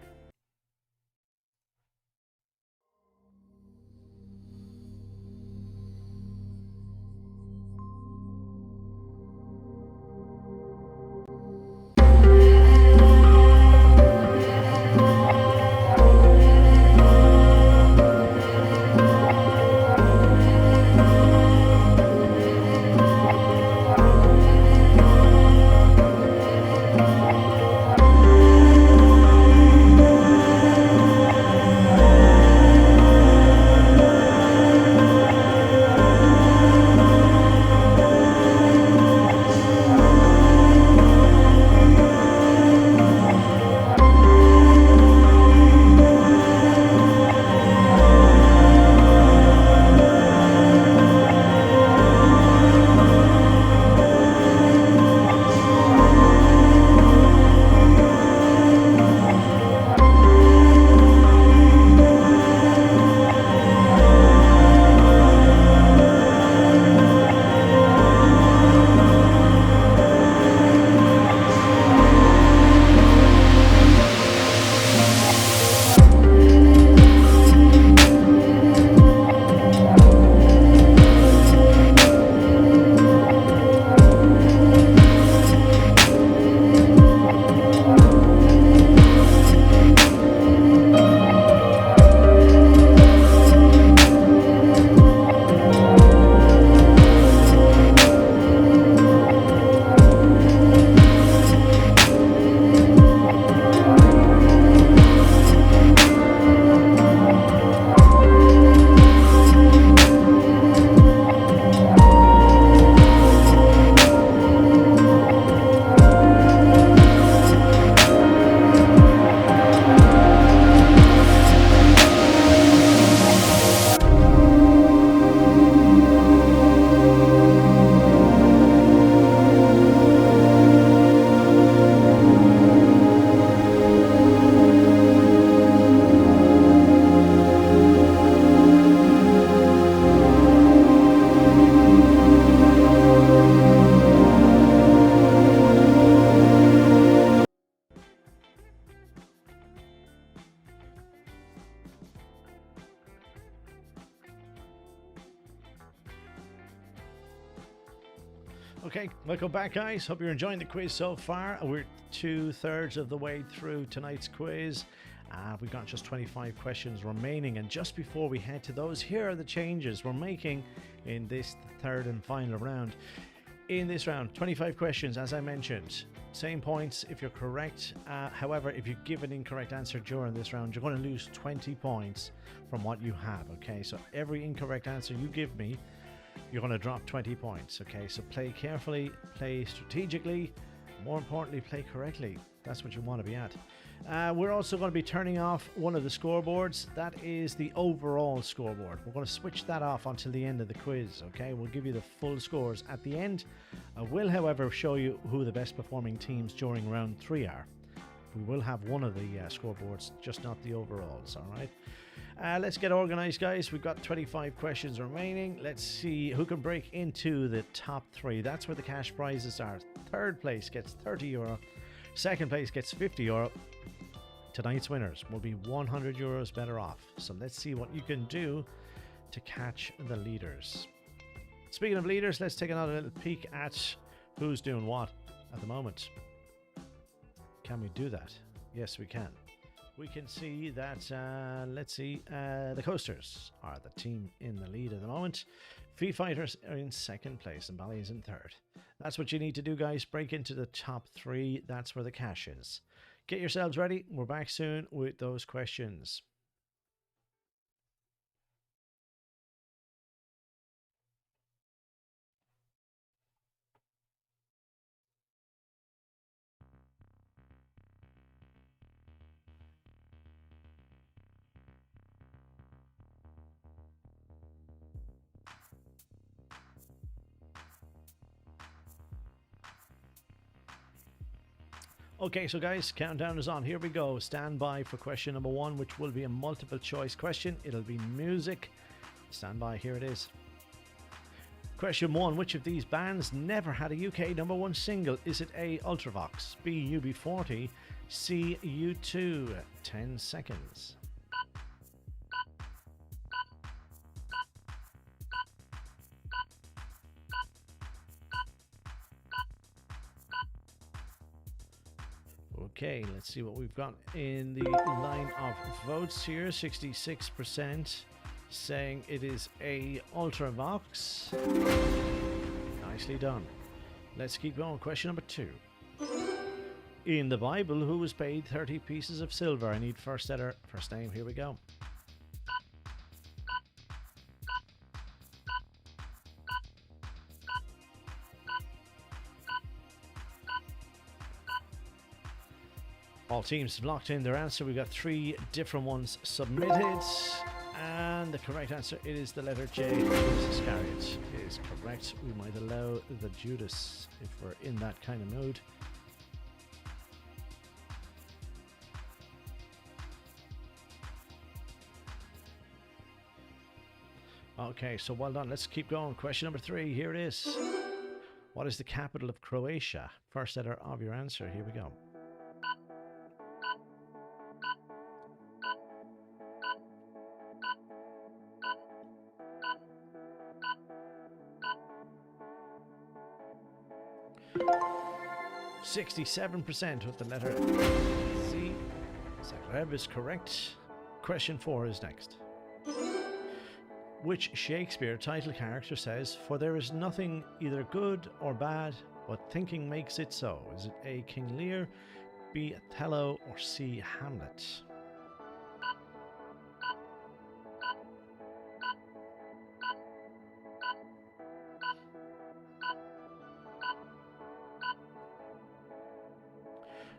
Okay, welcome back, guys. Hope you're enjoying the quiz so far. We're 2/3 of the way through tonight's quiz. We've got just 25 questions remaining, and just before we head to those, here are the changes we're making in this third and final round. In this round, 25 questions, as I mentioned. Same points if you're correct. However, if you give an incorrect answer during this round, you're going to lose 20 points from what you have, okay? So every incorrect answer you give me, you're going to drop 20 points, okay? So play carefully, play strategically, more importantly, play correctly. That's what you want to be at. We're also going to be turning off one of the scoreboards. That is the overall scoreboard. We're going to switch that off until the end of the quiz, okay? We'll give you the full scores at the end. I will, however, show you who the best performing teams during round 3 are. We will have one of the scoreboards, just not the overalls, all right? Let's get organized, guys. We've got 25 questions remaining. Let's see who can break into the top 3. That's where the cash prizes are. Third place gets €30. Second place gets €50. Tonight's winners will be €100 better off. So let's see what you can do to catch the leaders. Speaking of leaders, let's take another little peek at who's doing what at the moment. Can we do that? Yes, we can. We can see that, let's see, the Coasters are the team in the lead at the moment. Feed Fighters are in second place and Bally is in third. That's what you need to do, guys. Break into the top 3. That's where the cash is. Get yourselves ready. We're back soon with those questions. Okay, so guys, countdown is on. Here we go. Stand by for question number 1, which will be a multiple choice question. It'll be music Stand by, here it is. Question 1. Which of these bands never had a UK #1 single? Is it A. Ultravox, B. UB40, C. U2? 10 seconds. Okay, let's see what we've got in the line of votes here. 66% saying it is A. Ultravox. Nicely done. Let's keep going. Question number 2. In the Bible, who was paid 30 pieces of silver? I need first letter, first name. Here we go. All teams have locked in their answer. We've got 3 different ones submitted. And the correct answer is the letter J. Judas Iscariot is correct. We might allow the Judas if we're in that kind of mood. Okay, so well done. Let's keep going. Question number 3. Here it is. What is the capital of Croatia? First letter of your answer. Here we go. %67% with the letter Z. Zagreb is correct. Question 4 is next. Which Shakespeare title character says, "For there is nothing either good or bad, but thinking makes it so"? Is it A. King Lear, B. Othello, or C. Hamlet?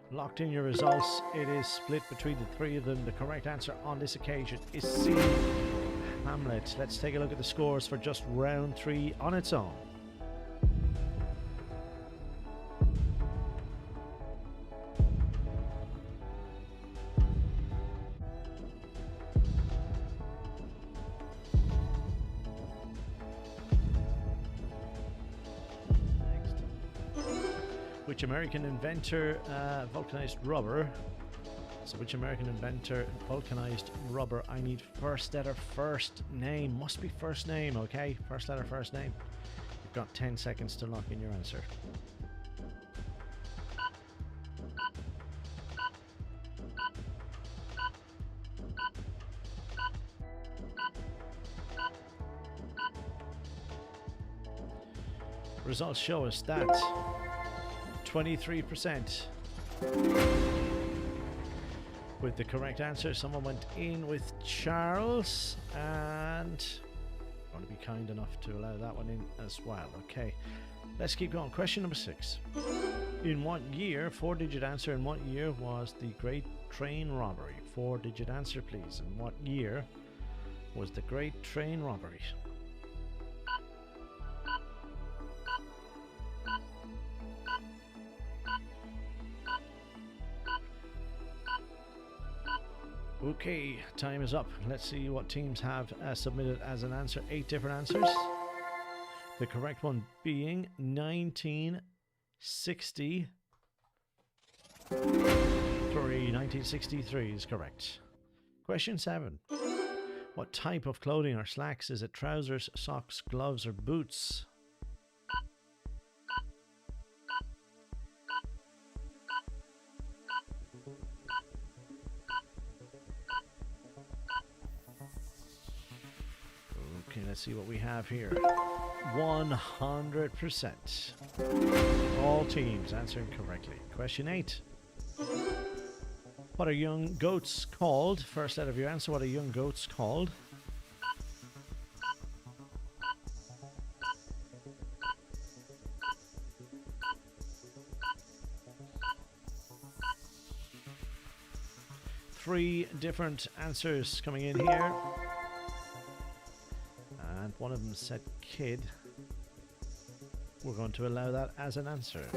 Locked in your results. It is split between the 3 of them. The correct answer on this occasion is C. Hamlet. Let's take a look at the scores for just round 3 on its own. Which American inventor vulcanized rubber? So which American inventor vulcanized rubber? I need first letter, first name. Must be first name, okay? First letter, first name. You've got 10 seconds to lock in your answer. Results show us that 23% with the correct answer. Someone went in with Charles, and I'm going to be kind enough to allow that one in as well. Okay, let's keep going. Question number 6. In what year, 4-digit answer, in what year was the Great Train Robbery? 4-digit answer, please. In what year was the Great Train Robbery? Okay, time is up. Let's see what teams have submitted as an answer. 8 different answers. The correct one being 1963 is correct. Question 7. What type of clothing are slacks? Is it trousers, socks, gloves, or boots? Okay, let's see what we have here. 100%. All teams answering correctly. Question 8. What are young goats called? First letter of your answer. What are young goats called? Three different answers coming in here. And one of them said kid. We're going to allow that as an answer.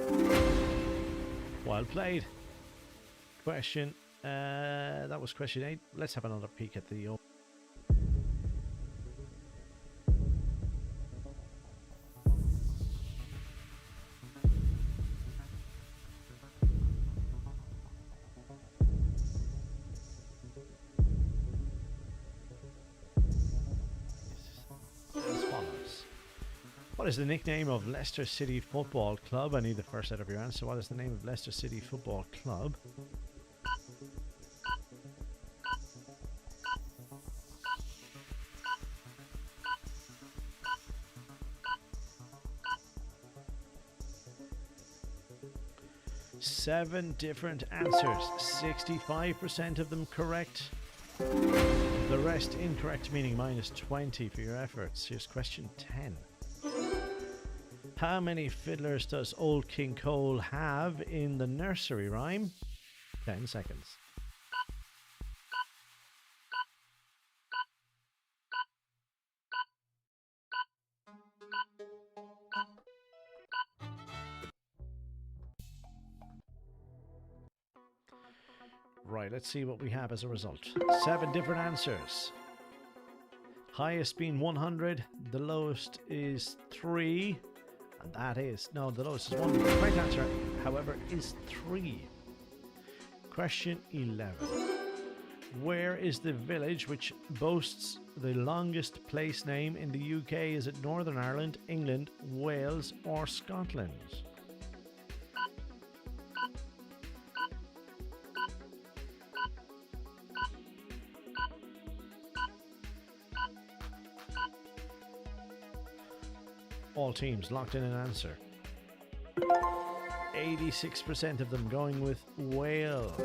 Well played. Question, that was question 8. Let's have another peek at the What is the nickname of Leicester City Football Club? I need the first letter of your answer. What is the name of Leicester City Football Club? Seven different answers, 65% of them correct. The rest incorrect, meaning minus 20 for your efforts. Here's question 10. How many fiddlers does Old King Cole have in the nursery rhyme? 10 seconds. Right, let's see what we have as a result. 7 different answers. Highest being 100, the lowest is 3, and that is, no, the lowest is 1. The correct answer, however, is 3. Question 11. Where is the village which boasts the longest place name in the UK? Is it Northern Ireland, England, Wales, or Scotland? All teams locked in an answer. 86% of them going with Wales.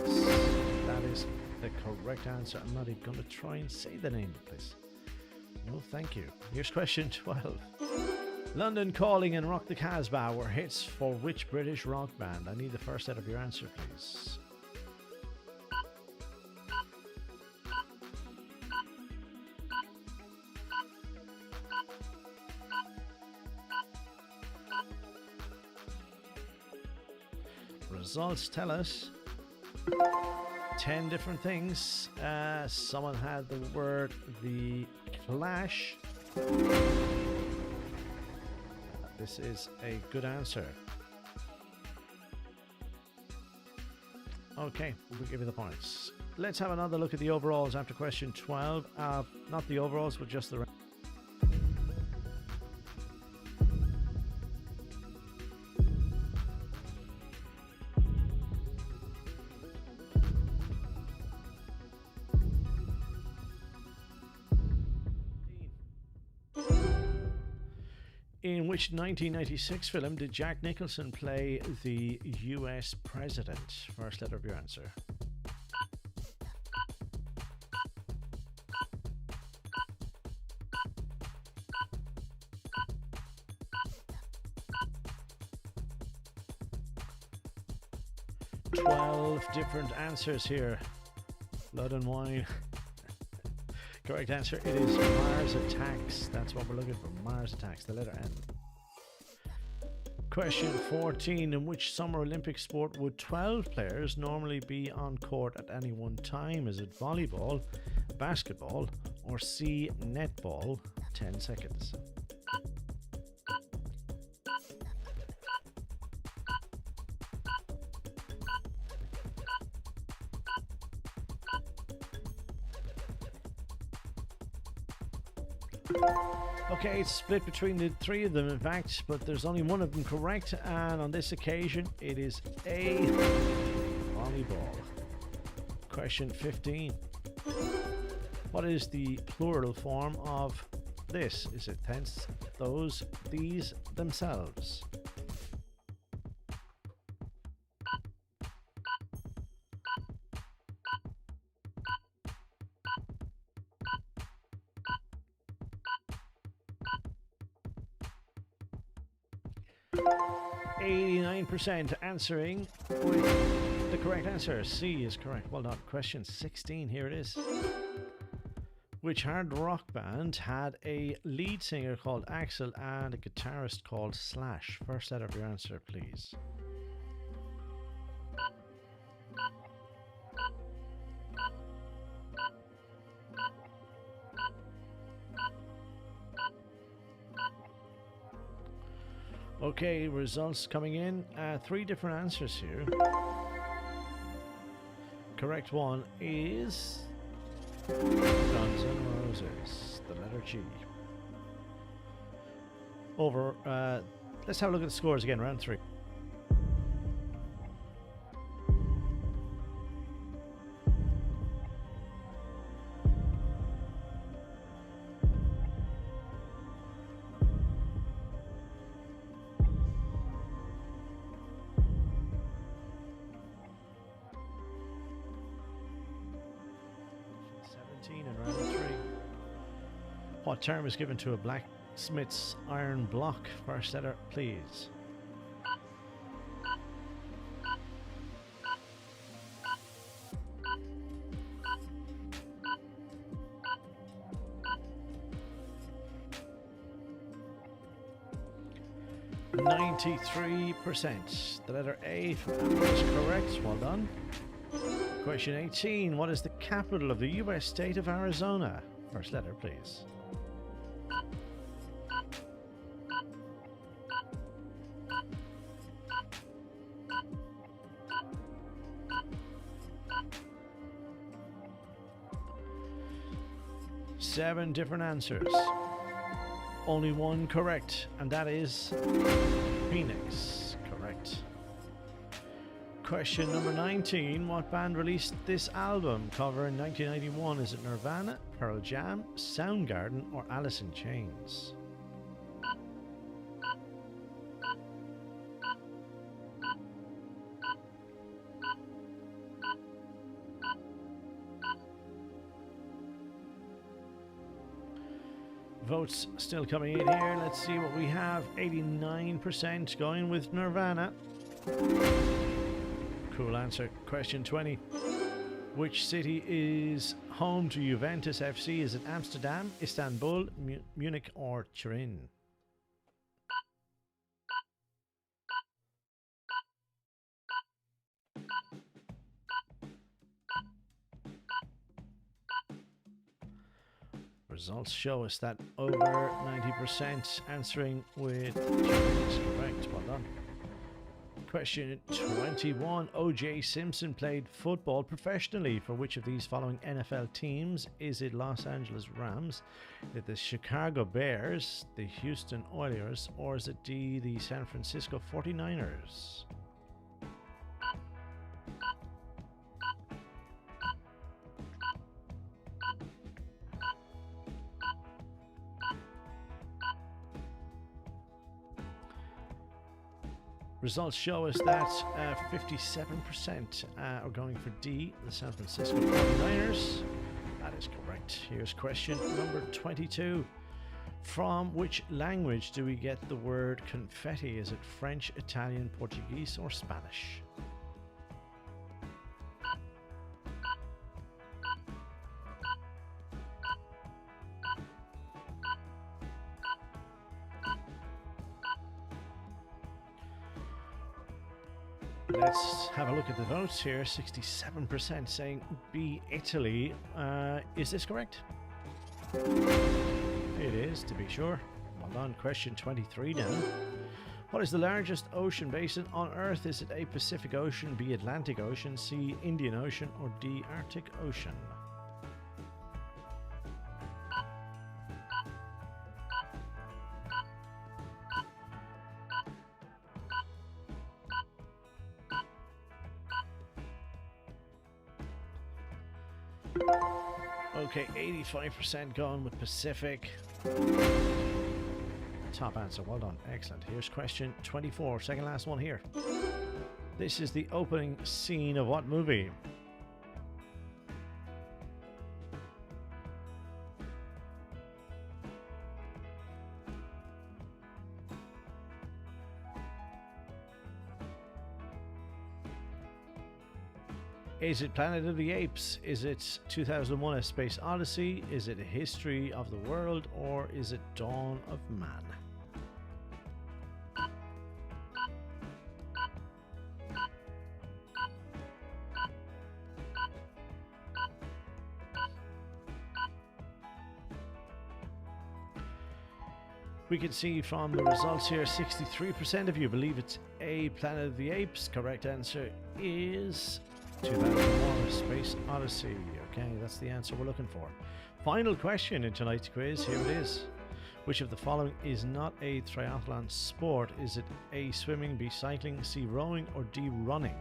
That is the correct answer. I'm not even going to try and say the name of the place. No, thank you. Here's question 12. London Calling and Rock the Casbah were hits for which British rock band? I need the first set of your answer, please. Results tell us 10 different things. Someone had the word The Clash. This is a good answer. Okay, we'll give you the points. Let's have another look at the overalls after question 12. Not the overalls, but just the... In which 1996 film did Jack Nicholson play the US president? First letter of your answer. Different answers here. Blood and wine. Correct answer, it is Mars Attacks. That's what we're looking for, Mars Attacks, the letter N. Question 14. In which Summer Olympic sport would 12 players normally be on court at any one time? Is it volleyball, basketball, or C, netball? 10 seconds. Okay, it's split between the three of them, in fact, but there's only one of them correct, and on this occasion, it is A, volleyball. Question 15. What is the plural form of this? Is it thence, those, these, themselves? Answering with the correct answer. C is correct. Well done. Question 16. Here it is. Which hard rock band had a lead singer called Axel and a guitarist called Slash? First letter of your answer, please. Okay, results coming in. 3 different answers here. Correct one is Guns N' Roses, the letter G. over. Let's have a look at the scores again. Round 3. What term is given to a blacksmith's iron block? First letter, please. %. The letter A from Amber is correct. Well done. Question 18. What is the capital of the US state of Arizona? First letter, please. Seven different answers. Only one correct, and that is Phoenix. Correct. Question number 19. What band released this album cover in 1991? Is it Nirvana, Pearl Jam, Soundgarden, or Alice in Chains? Votes still coming in here. Let's see what we have. 89% going with Nirvana. Cool answer. Question 20. Which city is home to Juventus FC? Is it Amsterdam, Istanbul, Munich, or Turin? Results show us that over 90% answering with Turin is correct. Well done. Question 21. O.J. Simpson played football professionally for which of these following NFL teams? Is it Los Angeles Rams, is it the Chicago Bears, the Houston Oilers, or is it D, the San Francisco 49ers? Results show us that 57% are going for D, the San Francisco 49ers. That is correct. Here's question number 22. From which language do we get the word confetti? Is it French, Italian, Portuguese, or Spanish? Let's have a look at the votes here. 67% saying B, Italy. Is this correct? It is, to be sure. Well done. Question 23 now. What is the largest ocean basin on Earth? Is it A, Pacific Ocean, B, Atlantic Ocean, C, Indian Ocean, or D, Arctic Ocean? Okay, 85% going with Pacific. Top answer, well done, excellent. Here's question 24, second last one here. This is the opening scene of what movie? Is it Planet of the Apes? Is it 2001: A Space Odyssey? Is it A History of the World? Or is it Dawn of Man? We can see from the results here, 63% of you believe it's A, Planet of the Apes. Correct answer is 2001: A Space Odyssey. Okay, that's the answer we're looking for. Final question in tonight's quiz. Here it is. Which of the following is not a triathlon sport? Is it A, swimming, B, cycling, C, rowing, or D, running?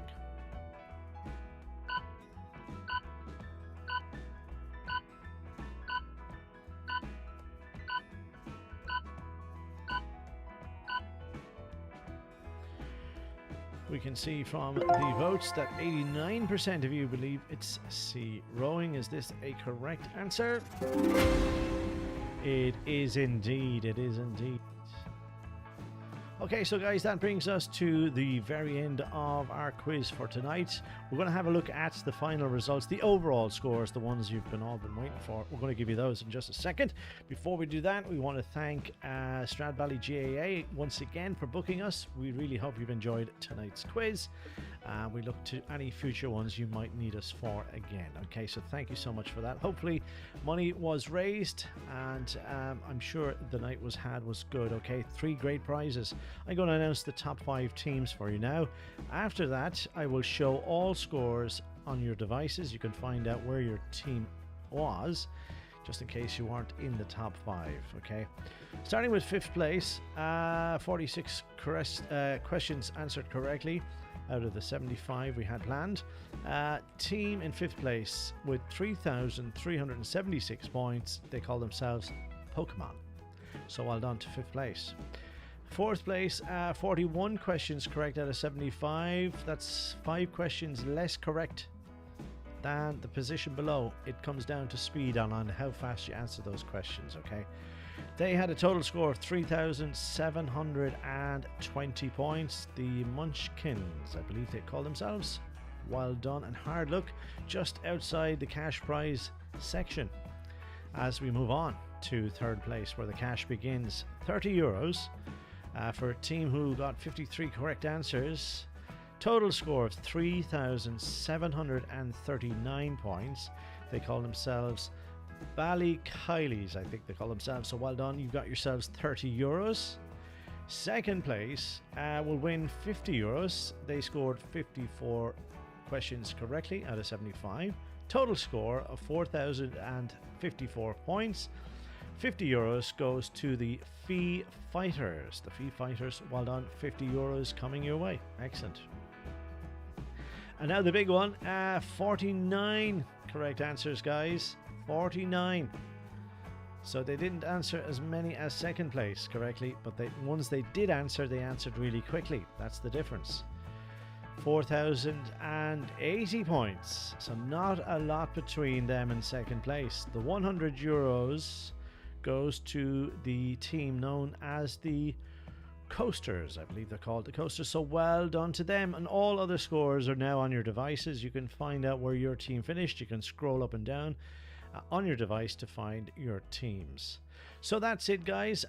We can see from the votes that 89% of you believe it's C, rowing. Is this a correct answer? It is indeed. It is indeed. Okay, so guys, that brings us to the very end of our quiz for tonight. We're going to have a look at the final results, the overall scores, the ones you've all been waiting for. We're going to give you those in just a second. Before we do that, we want to thank Stradbally GAA once again for booking us. We really hope you've enjoyed tonight's quiz. We look to any future ones you might need us for again. Okay, so thank you so much for that. Hopefully money was raised, and I'm sure the night was good. Okay, 3 great prizes. I'm going to announce the top 5 teams for you now. After that, I will show all scores on your devices. You can find out where your team was, just in case you weren't in the top 5. Okay, starting with 5th place, 46 questions answered correctly out of the 75 we had planned. Team in 5th place with 3,376 points. They call themselves Pokemon. So well done to 5th place. 4th place, 41 questions correct out of 75. That's 5 questions less correct than the position below. It comes down to speed on how fast you answer those questions, okay? They had a total score of 3,720 points. The Munchkins, I believe they call themselves. Well done and hard luck just outside the cash prize section. As we move on to 3rd place, where the cash begins, €30 for a team who got 53 correct answers. Total score of 3,739 points. They call themselves Ballykylie's, I think they call themselves. So well done, you've got yourselves €30. 2nd place will win €50. They scored 54 questions correctly out of 75. Total score of 4,054 points. €50 goes to the Fee Fighters. The Fee Fighters, well done, €50 coming your way. Excellent. And now the big one, 49 correct answers, guys. 49. So they didn't answer as many as 2nd place correctly, but the ones they did answer, they answered really quickly. That's the difference. 4,080 points. So not a lot between them and 2nd place. The €100 goes to the team known as the Coasters. I believe they're called the Coasters. So well done to them. And all other scores are now on your devices. You can find out where your team finished. You can scroll up and down on your device to find your teams. So that's it, guys.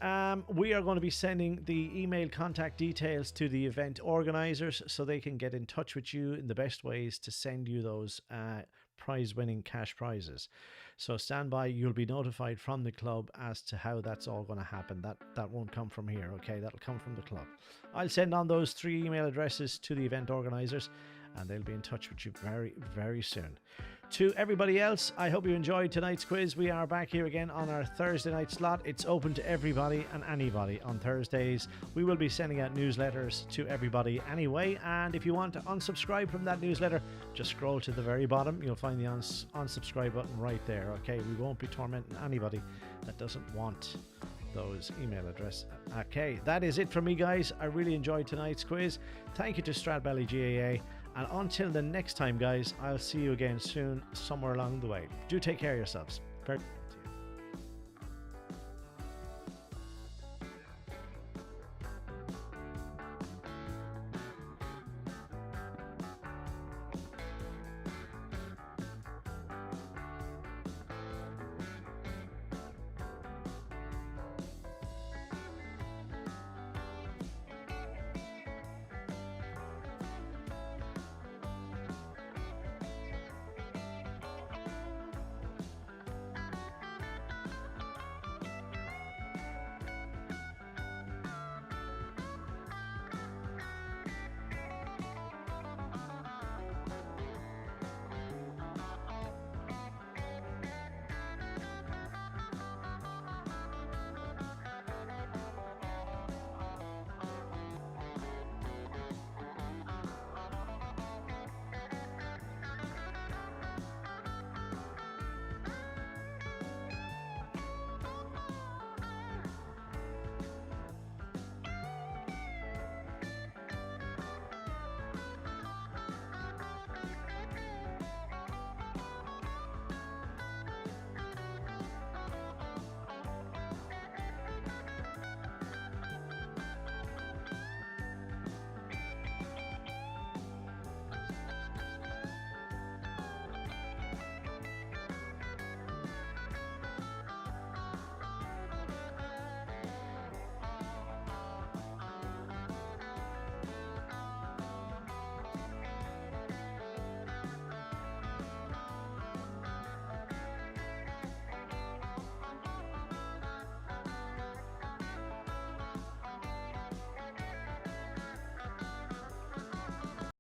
We are going to be sending the email contact details to the event organizers so they can get in touch with you in the best ways to send you those prize-winning cash prizes. So stand by. You'll be notified from the club as to how that's all going to happen. That won't come from here, okay? That'll come from the club. I'll send on those 3 email addresses to the event organizers, and they'll be in touch with you very, very soon. To everybody else, I hope you enjoyed tonight's quiz. We are back here again on our Thursday night slot. It's open to everybody and anybody on Thursdays. We will be sending out newsletters to everybody anyway, and if you want to unsubscribe from that newsletter, just scroll to the very bottom. You'll find the unsubscribe button right there, okay? We won't be tormenting anybody that doesn't want those email addresses. Okay, that is it from me, guys. I really enjoyed tonight's quiz. Thank you to Stradbally GAA. And until the next time, guys, I'll see you again soon, somewhere along the way. Do take care of yourselves.